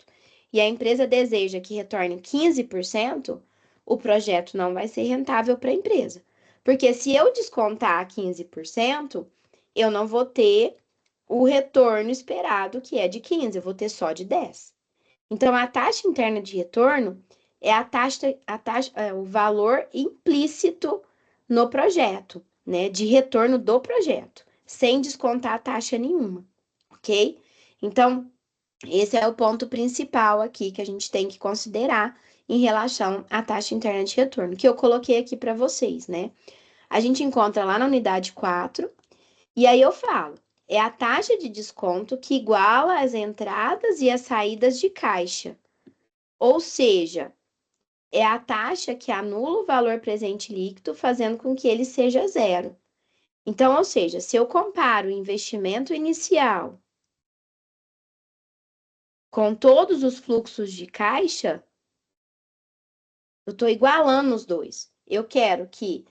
e a empresa deseja que retorne 15%, o projeto não vai ser rentável para a empresa. Porque se eu descontar 15%, eu não vou ter o retorno esperado, que é de 15%, eu vou ter só de 10%. Então, a taxa interna de retorno é o valor implícito no projeto, né? De retorno do projeto, sem descontar taxa nenhuma, ok? Então, esse é o ponto principal aqui que a gente tem que considerar em relação à taxa interna de retorno, que eu coloquei aqui para vocês, né? A gente encontra lá na unidade 4, e aí eu falo, é a taxa de desconto que iguala as entradas e as saídas de caixa. Ou seja, é a taxa que anula o valor presente líquido, fazendo com que ele seja zero. Então, ou seja, se eu comparo o investimento inicial com todos os fluxos de caixa, eu estou igualando os dois. Eu quero que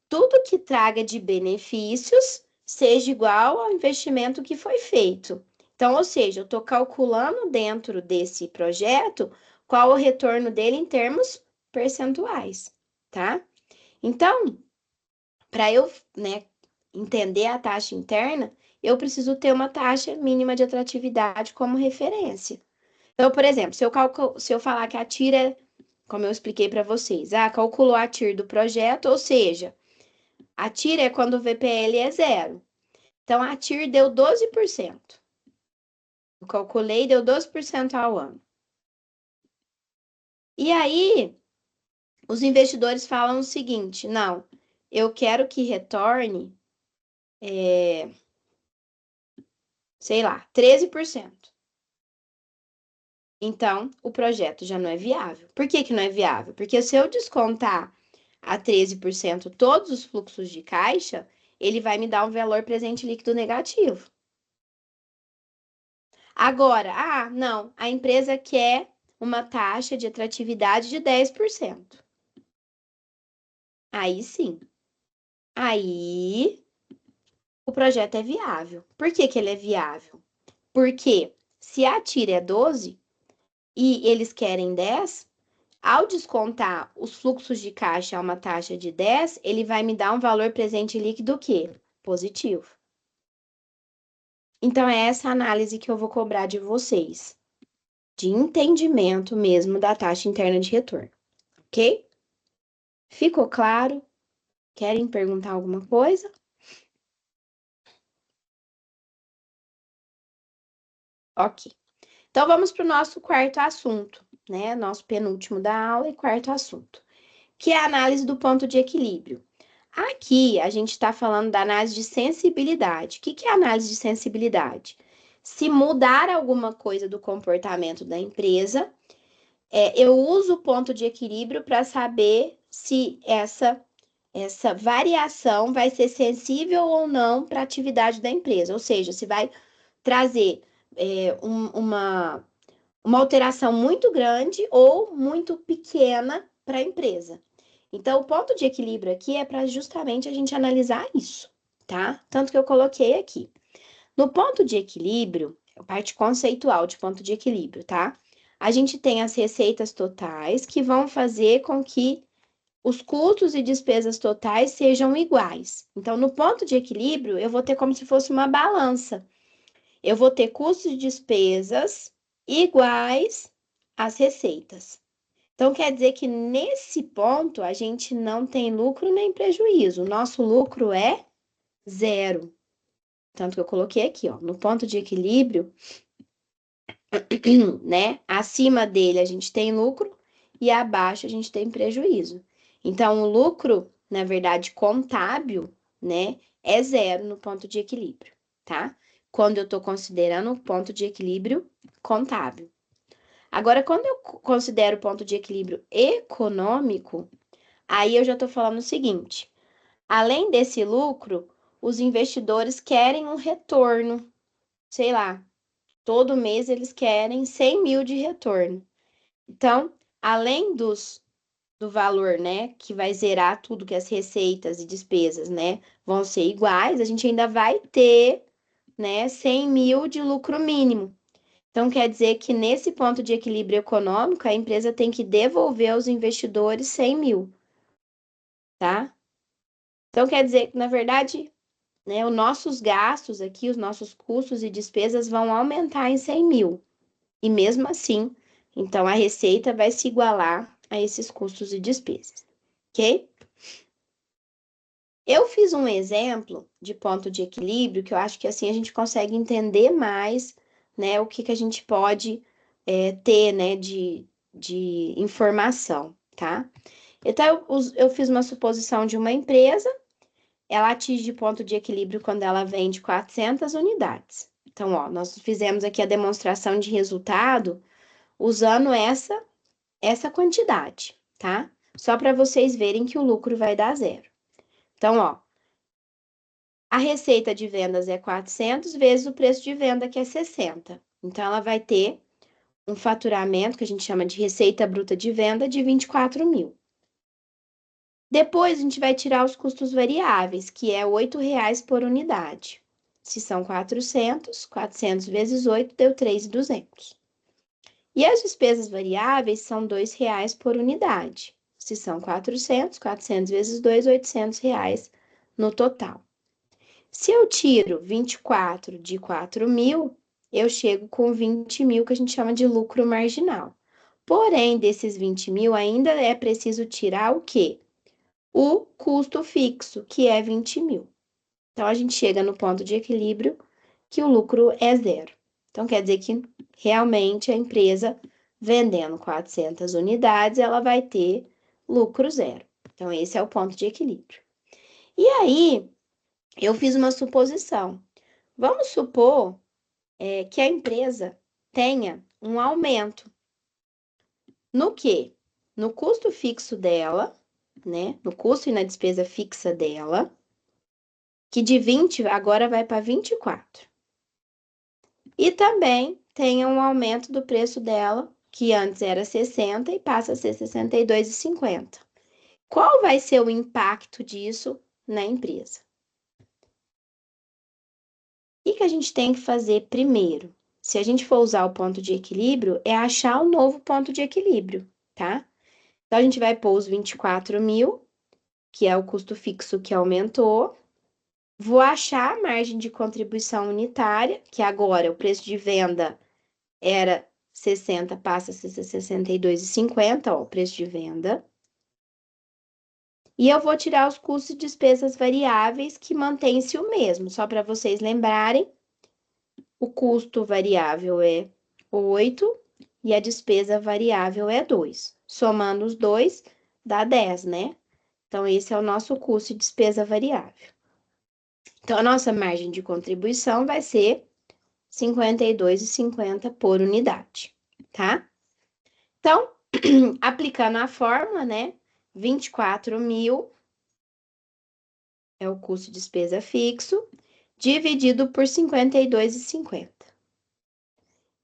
tudo que traga de benefícios seja igual ao investimento que foi feito. Então, ou seja, eu estou calculando dentro desse projeto qual o retorno dele em termos percentuais, tá? Então, para eu, né, entender a taxa interna, eu preciso ter uma taxa mínima de atratividade como referência. Então, por exemplo, se eu falar que a TIR é, como eu expliquei para vocês, calculou a TIR do projeto, ou seja, a TIR é quando o VPL é zero. Então, a TIR deu 12%. Eu calculei, deu 12% ao ano. E aí, os investidores falam o seguinte: não, eu quero que retorne, sei lá, 13%. Então, o projeto já não é viável. Por que que não é viável? Porque se eu descontar a 13% todos os fluxos de caixa, ele vai me dar um valor presente líquido negativo. Agora, não, a empresa quer uma taxa de atratividade de 10%. Aí sim. Aí o projeto é viável. Por que que ele é viável? Porque se a TIR é 12 e eles querem 10, ao descontar os fluxos de caixa a uma taxa de 10, ele vai me dar um valor presente líquido o quê? Positivo. Então, é essa análise que eu vou cobrar de vocês, de entendimento mesmo da taxa interna de retorno, ok? Ficou claro? Querem perguntar alguma coisa? Ok. Então, vamos para o nosso quarto assunto, né? Nosso penúltimo da aula e quarto assunto, que é a análise do ponto de equilíbrio. Aqui, a gente está falando da análise de sensibilidade. O que que é análise de sensibilidade? Se mudar alguma coisa do comportamento da empresa, eu uso o ponto de equilíbrio para saber se essa variação vai ser sensível ou não para a atividade da empresa, ou seja, se vai trazer uma alteração muito grande ou muito pequena para a empresa. Então, o ponto de equilíbrio aqui é para justamente a gente analisar isso, tá? Tanto que eu coloquei aqui. No ponto de equilíbrio, a parte conceitual de ponto de equilíbrio, tá? A gente tem as receitas totais que vão fazer com que os custos e despesas totais sejam iguais. Então, no ponto de equilíbrio, eu vou ter como se fosse uma balança. Eu vou ter custos e despesas iguais às receitas. Então, quer dizer que nesse ponto a gente não tem lucro nem prejuízo. O nosso lucro é zero. Tanto que eu coloquei aqui, ó, no ponto de equilíbrio, né? Acima dele a gente tem lucro e abaixo a gente tem prejuízo. Então, o lucro, na verdade, contábil, né, é zero no ponto de equilíbrio, tá? Quando eu estou considerando o ponto de equilíbrio contábil. Agora, quando eu considero o ponto de equilíbrio econômico, aí eu já estou falando o seguinte: além desse lucro, os investidores querem um retorno, sei lá, todo mês eles querem 100 mil de retorno. Então, além do valor, né, que vai zerar tudo que as receitas e despesas, né, vão ser iguais, a gente ainda vai ter, né, 100 mil de lucro mínimo. Então, quer dizer que nesse ponto de equilíbrio econômico, a empresa tem que devolver aos investidores 100 mil, tá? Então, quer dizer que, na verdade, né, os nossos gastos aqui, os nossos custos e despesas vão aumentar em 100 mil. E mesmo assim, então a receita vai se igualar a esses custos e despesas, ok? Eu fiz um exemplo de ponto de equilíbrio que eu acho que assim a gente consegue entender mais, né, o que a gente pode ter, né, de informação, tá? Então, eu fiz uma suposição de uma empresa, ela atinge ponto de equilíbrio quando ela vende 400 unidades. Então, ó, nós fizemos aqui a demonstração de resultado usando essa quantidade, tá? Só para vocês verem que o lucro vai dar zero. Então, ó, a receita de vendas é 400 vezes o preço de venda, que é 60. Então, ela vai ter um faturamento, que a gente chama de receita bruta de venda, de 24 mil. Depois, a gente vai tirar os custos variáveis, que é R$ 8,00 por unidade. Se são 400, 400 vezes 8 deu 3.200. E as despesas variáveis são R$ 2,00 por unidade. Se são 400, 400 vezes 2, R$ 800 no total. Se eu tiro 24 de 4 mil, eu chego com 20 mil, que a gente chama de lucro marginal. Porém, desses 20 mil, ainda é preciso tirar o quê? O custo fixo, que é 20 mil. Então, a gente chega no ponto de equilíbrio que o lucro é zero. Então, quer dizer que realmente a empresa vendendo 400 unidades, ela vai ter lucro zero. Então, esse é o ponto de equilíbrio. E aí, eu fiz uma suposição. Vamos supor que a empresa tenha um aumento no quê? No custo fixo dela, né? No custo e na despesa fixa dela, que de 20 agora vai para 24. E também tenha um aumento do preço dela, que antes era 60 e passa a ser 62,50. Qual vai ser o impacto disso na empresa? O que a gente tem que fazer primeiro? Se a gente for usar o ponto de equilíbrio, é achar um novo ponto de equilíbrio, tá? Então, a gente vai pôr os 24 mil, que é o custo fixo que aumentou. Vou achar a margem de contribuição unitária, que agora o preço de venda era 60, passa a ser 62,50, ó, o preço de venda. E eu vou tirar os custos e despesas variáveis, que mantém-se o mesmo, só para vocês lembrarem. O custo variável é 8 e a despesa variável é 2. Somando os dois, dá 10, né? Então, esse é o nosso custo e despesa variável. Então, a nossa margem de contribuição vai ser 52,50 por unidade, tá? Então, aplicando a fórmula, né? 24 mil é o custo de despesa fixo, dividido por 52,50.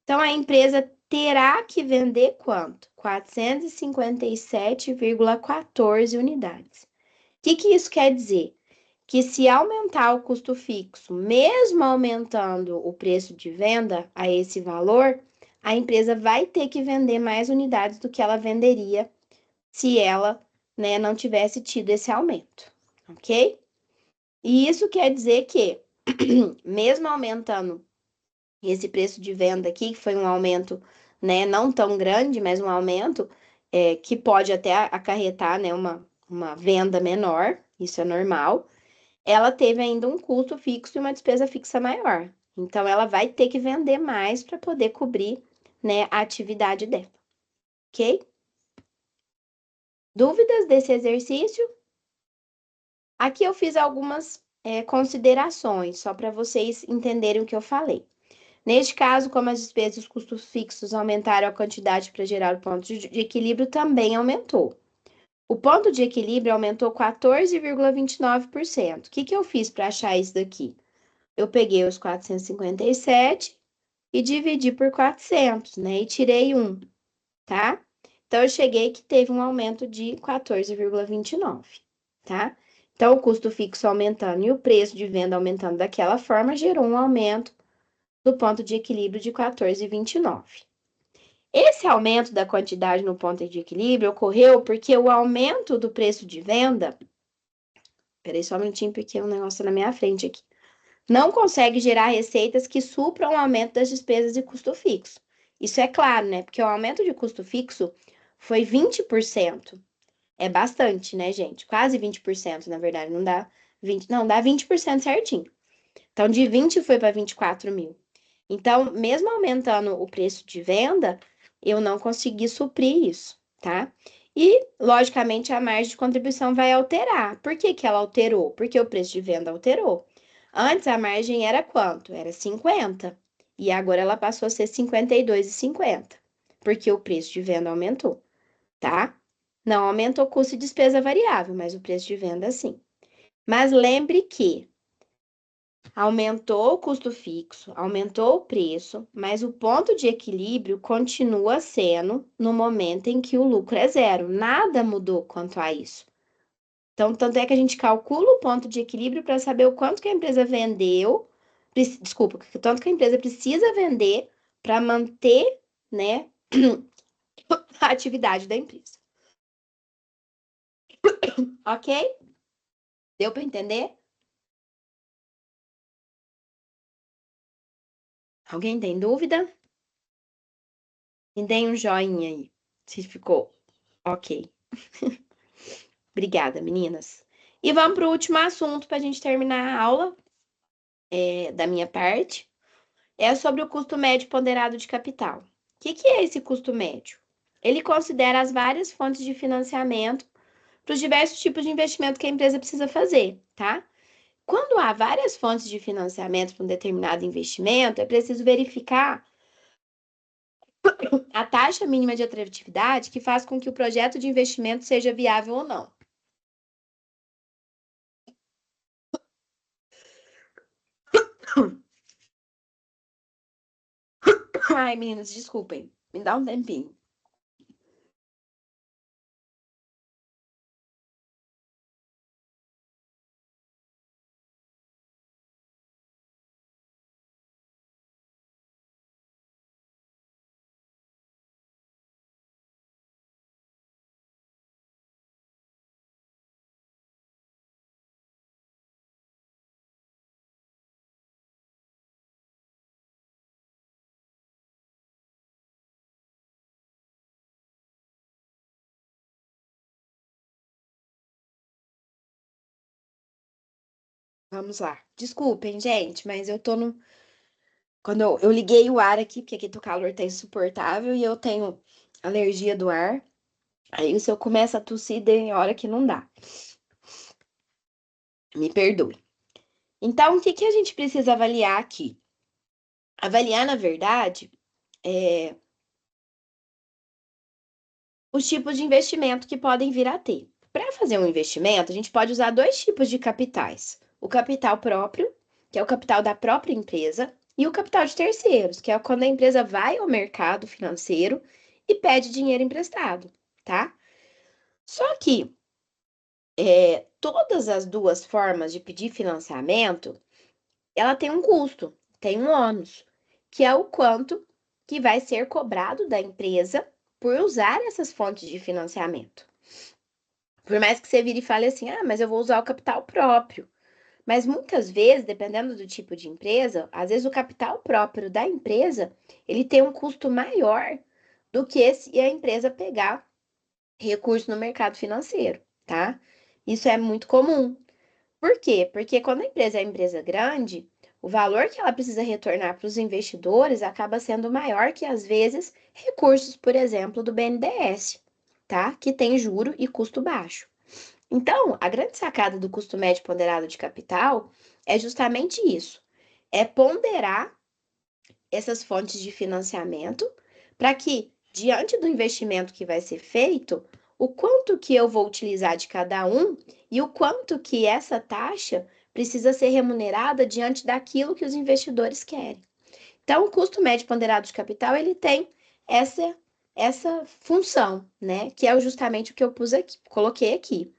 Então, a empresa terá que vender quanto? 457,14 unidades. O que isso quer dizer? Que se aumentar o custo fixo, mesmo aumentando o preço de venda a esse valor, a empresa vai ter que vender mais unidades do que ela venderia se ela, né, não tivesse tido esse aumento, ok? E isso quer dizer que, mesmo aumentando esse preço de venda aqui, que foi um aumento, né, não tão grande, mas um aumento que pode até acarretar, né, uma venda menor, isso é normal, ela teve ainda um custo fixo e uma despesa fixa maior. Então, ela vai ter que vender mais para poder cobrir, né, a atividade dela, ok? Dúvidas desse exercício? Aqui eu fiz algumas considerações, só para vocês entenderem o que eu falei. Neste caso, como as despesas e os custos fixos aumentaram a quantidade para gerar o ponto de equilíbrio, também aumentou. O ponto de equilíbrio aumentou 14,29%. O que eu fiz para achar isso daqui? Eu peguei os 457 e dividi por 400, né? E tirei 1, tá? Então, eu cheguei que teve um aumento de 14,29, tá? Então, o custo fixo aumentando e o preço de venda aumentando daquela forma gerou um aumento do ponto de equilíbrio de 14,29. Esse aumento da quantidade no ponto de equilíbrio ocorreu porque o aumento do preço de venda. Peraí só um minutinho, porque o negócio tá na minha frente aqui. Não consegue gerar receitas que supram o aumento das despesas de custo fixo. Isso é claro, né? Porque o aumento de custo fixo foi 20%. É bastante, né, gente? Quase 20%, na verdade. Não dá 20, não, dá 20% certinho. Então, de 20 foi para 24 mil. Então, mesmo aumentando o preço de venda, eu não consegui suprir isso, tá? E, logicamente, a margem de contribuição vai alterar. Por que que ela alterou? Porque o preço de venda alterou. Antes a margem era quanto? Era 50. E agora ela passou a ser 52,50, porque o preço de venda aumentou, tá? Não aumentou o custo e despesa variável, mas o preço de venda sim. Mas lembre que aumentou o custo fixo, aumentou o preço, mas o ponto de equilíbrio continua sendo no momento em que o lucro é zero. Nada mudou quanto a isso. Então, tanto é que a gente calcula o ponto de equilíbrio para saber o quanto que a empresa vendeu, desculpa, o tanto que a empresa precisa vender para manter, né, a atividade da empresa. Ok? Deu para entender? Alguém tem dúvida? Me deem um joinha aí, se ficou ok. Obrigada, meninas. E vamos para o último assunto para a gente terminar a aula da minha parte. É sobre o custo médio ponderado de capital. O que é esse custo médio? Ele considera as várias fontes de financiamento para os diversos tipos de investimento que a empresa precisa fazer, tá? Quando há várias fontes de financiamento para um determinado investimento, é preciso verificar a taxa mínima de atratividade que faz com que o projeto de investimento seja viável ou não. Ai, meninas, desculpem. Me dá um tempinho. Vamos lá. Desculpem, gente, mas eu tô no. Quando eu liguei o ar aqui, porque aqui o calor tá insuportável e eu tenho alergia do ar. Aí se eu começo a tossir, tem hora que não dá. Me perdoe. Então, o que que a gente precisa avaliar aqui? Avaliar, na verdade, os tipos de investimento que podem vir a ter. Para fazer um investimento, a gente pode usar dois tipos de capitais: o capital próprio, que é o capital da própria empresa, e o capital de terceiros, que é quando a empresa vai ao mercado financeiro e pede dinheiro emprestado, tá? Só que todas as duas formas de pedir financiamento, ela tem um custo, tem um ônus, que é o quanto que vai ser cobrado da empresa por usar essas fontes de financiamento. Por mais que você vire e fale assim, ah, mas eu vou usar o capital próprio. Mas muitas vezes, dependendo do tipo de empresa, às vezes o capital próprio da empresa, ele tem um custo maior do que se a empresa pegar recurso no mercado financeiro, tá? Isso é muito comum. Por quê? Porque quando a empresa é empresa grande, o valor que ela precisa retornar para os investidores acaba sendo maior que, às vezes, recursos, por exemplo, do BNDES, tá? Que tem juro e custo baixo. Então, a grande sacada do custo médio ponderado de capital é justamente isso: é ponderar essas fontes de financiamento para que, diante do investimento que vai ser feito, o quanto que eu vou utilizar de cada um e o quanto que essa taxa precisa ser remunerada diante daquilo que os investidores querem. Então, o custo médio ponderado de capital, ele tem essa essa função, né? Que é justamente o que eu pus aqui, coloquei aqui.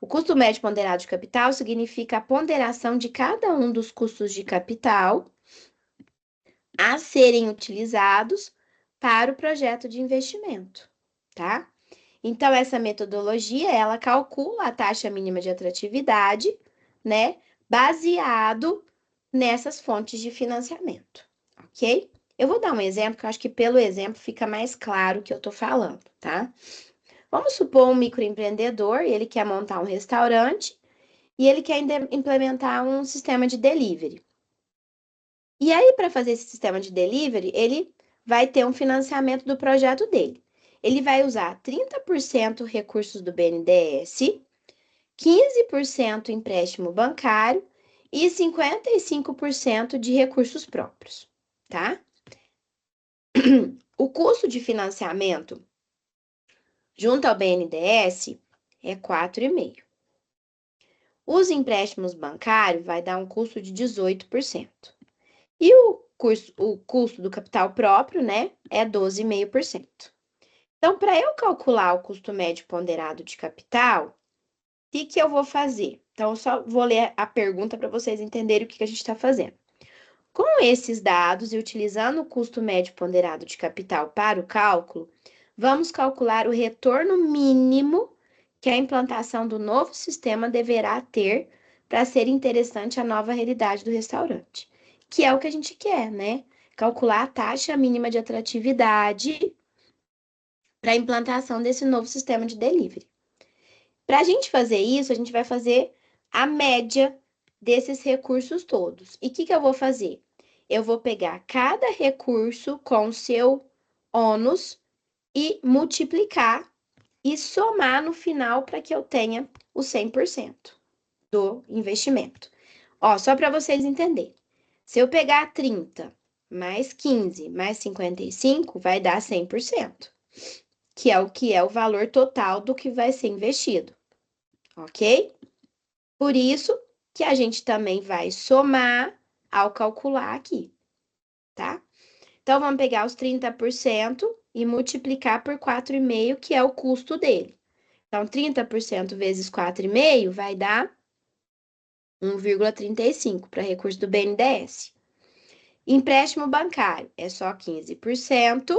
O custo médio ponderado de capital significa a ponderação de cada um dos custos de capital a serem utilizados para o projeto de investimento, tá? Então, essa metodologia, ela calcula a taxa mínima de atratividade, né? Baseado nessas fontes de financiamento, ok? Eu vou dar um exemplo, que eu acho que pelo exemplo fica mais claro o que eu tô falando, tá? Vamos supor um microempreendedor, ele quer montar um restaurante e ele quer implementar um sistema de delivery. E aí, para fazer esse sistema de delivery, ele vai ter um financiamento do projeto dele. Ele vai usar 30% recursos do BNDES, 15% empréstimo bancário e 55% de recursos próprios, tá? O custo de financiamento junto ao BNDES é 4,5%. Os empréstimos bancários vai dar um custo de 18%. E o custo do capital próprio, né, é 12,5%. Então, para eu calcular o custo médio ponderado de capital, o que eu vou fazer? Então, eu só vou ler a pergunta para vocês entenderem o que a gente está fazendo. Com esses dados e utilizando o custo médio ponderado de capital para o cálculo, vamos calcular o retorno mínimo que a implantação do novo sistema deverá ter para ser interessante à nova realidade do restaurante, que é o que a gente quer, né? Calcular a taxa mínima de atratividade para a implantação desse novo sistema de delivery. Para a gente fazer isso, a gente vai fazer a média desses recursos todos. E o que eu vou fazer? Eu vou pegar cada recurso com o seu ônus e multiplicar e somar no final para que eu tenha o 100% do investimento. Ó, só para vocês entenderem. Se eu pegar 30 mais 15 mais 55, vai dar 100%, que é o valor total do que vai ser investido, ok? Por isso que a gente também vai somar ao calcular aqui, tá? Então, vamos pegar os 30% e multiplicar por 4,5, que é o custo dele. Então, 30% vezes 4,5 vai dar 1,35 para recurso do BNDES. Empréstimo bancário é só 15%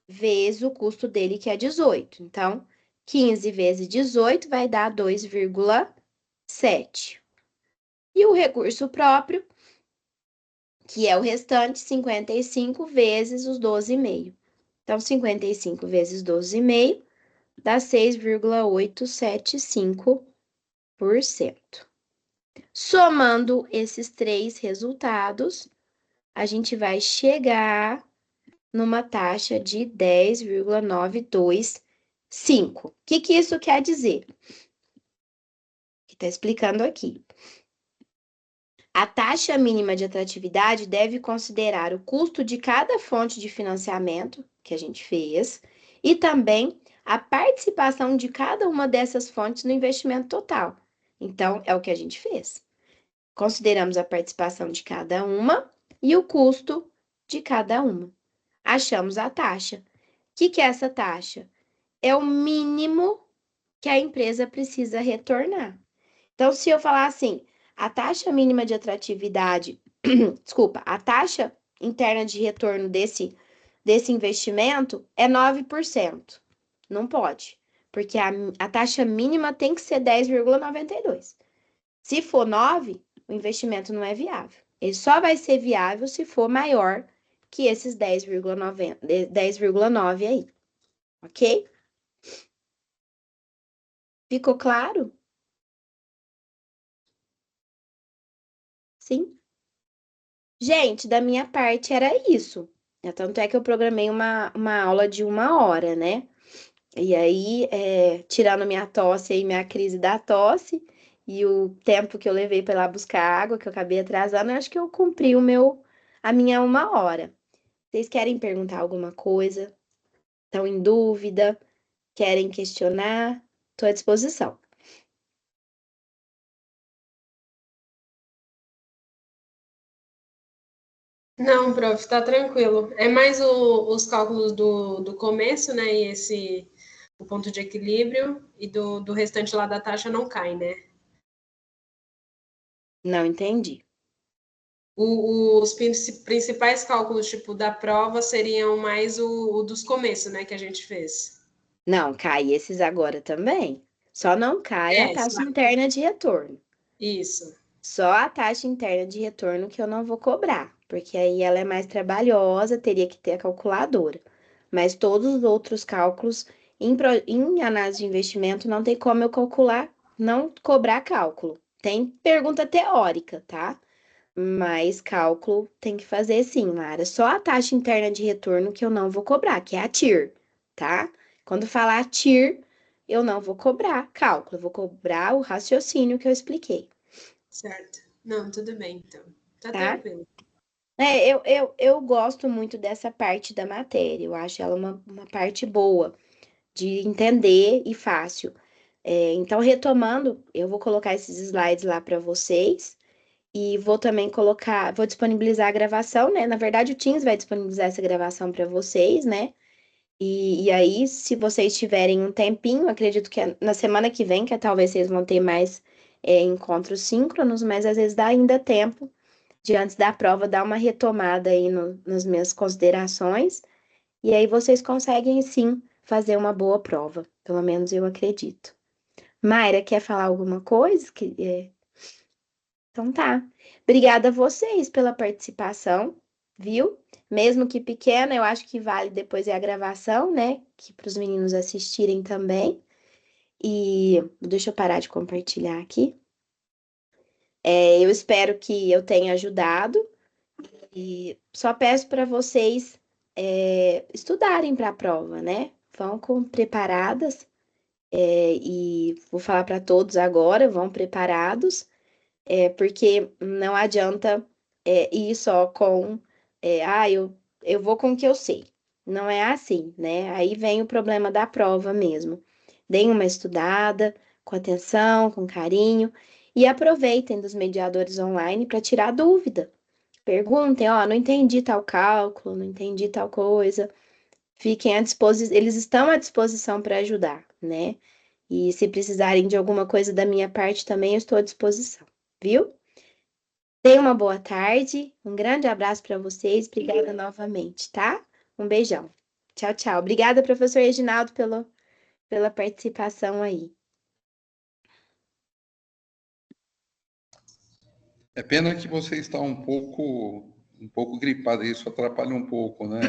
vezes o custo dele, que é 18. Então, 15 vezes 18 vai dar 2,7. E o recurso próprio, que é o restante, 55 vezes os 12,5. Então, 55 vezes 12,5 dá 6,875%. Somando esses três resultados, a gente vai chegar numa taxa de 10,925. O que isso quer dizer? Que está explicando aqui. A taxa mínima de atratividade deve considerar o custo de cada fonte de financiamento que a gente fez e também a participação de cada uma dessas fontes no investimento total. Então, é o que a gente fez. Consideramos a participação de cada uma e o custo de cada uma. Achamos a taxa. O que é essa taxa? É o mínimo que a empresa precisa retornar. Então, se eu falar assim, a taxa mínima de atratividade, desculpa, a taxa interna de retorno desse investimento é 9%. Não pode, porque a taxa mínima tem que ser 10,92. Se for 9, o investimento não é viável. Ele só vai ser viável se for maior que esses 10,9 aí, ok? Ficou claro? Sim? Gente, da minha parte era isso. Tanto é que eu programei uma aula de 1 hora, né? E aí, tirando minha tosse e minha crise da tosse, e o tempo que eu levei para ir lá buscar água, que eu acabei atrasando, eu acho que eu cumpri a minha 1 hora. Vocês querem perguntar alguma coisa? Estão em dúvida? Querem questionar? Estou à disposição. Não, prof, tá tranquilo. É mais os cálculos do começo, né? E o ponto de equilíbrio, e do restante lá da taxa não cai, né? Não entendi. Os principais cálculos, tipo, da prova seriam mais o dos começos, né? Que a gente fez. Não, cai esses agora também. Só não cai a É, taxa interna de retorno. isso. Só a taxa interna de retorno que eu não vou cobrar, porque aí ela é mais trabalhosa, teria que ter a calculadora. Mas todos os outros cálculos em análise de investimento não tem como eu calcular, não cobrar cálculo. Tem pergunta teórica, tá? Mas cálculo tem que fazer sim, Lara. Só a taxa interna de retorno que eu não vou cobrar, que é a TIR, tá? Quando falar TIR, eu não vou cobrar cálculo, eu vou cobrar o raciocínio que eu expliquei, Certo. Não, tudo bem, então. Tá tá? tranquilo. Eu gosto muito dessa parte da matéria, eu acho ela uma parte boa de entender e fácil. Então, retomando, eu vou colocar esses slides lá para vocês. E vou também colocar, vou disponibilizar a gravação, né? Na verdade, o Teams vai disponibilizar essa gravação para vocês, né? E aí, se vocês tiverem um tempinho, acredito que é na semana que vem, que talvez vocês vão ter mais encontros síncronos, mas às vezes dá ainda tempo de antes da prova dar uma retomada aí nas minhas considerações. E aí vocês conseguem sim fazer uma boa prova, pelo menos eu acredito. Mayra, quer falar alguma coisa? Então tá. Obrigada a vocês pela participação, viu? Mesmo que pequena, eu acho que vale depois é a gravação, né? Que para os meninos assistirem também. E deixa eu parar de compartilhar aqui. Eu espero que eu tenha ajudado e só peço para vocês estudarem para a prova, né? Vão preparadas, e vou falar para todos agora, vão preparados. Porque não adianta ir só com, eu vou com o que eu sei. Não é assim, né? Aí vem o problema da prova mesmo. Deem uma estudada, com atenção, com carinho, e aproveitem dos mediadores online para tirar dúvida. Perguntem, ó, não entendi tal cálculo, não entendi tal coisa. Fiquem à disposição, eles estão à disposição para ajudar, né? E se precisarem de alguma coisa da minha parte também, eu estou à disposição, viu? Tenha uma boa tarde, um grande abraço para vocês, obrigada novamente, tá? Um beijão. Tchau, tchau. Obrigada, professor Reginaldo, pela participação aí. É pena que você está um pouco gripado, isso atrapalha um pouco, né?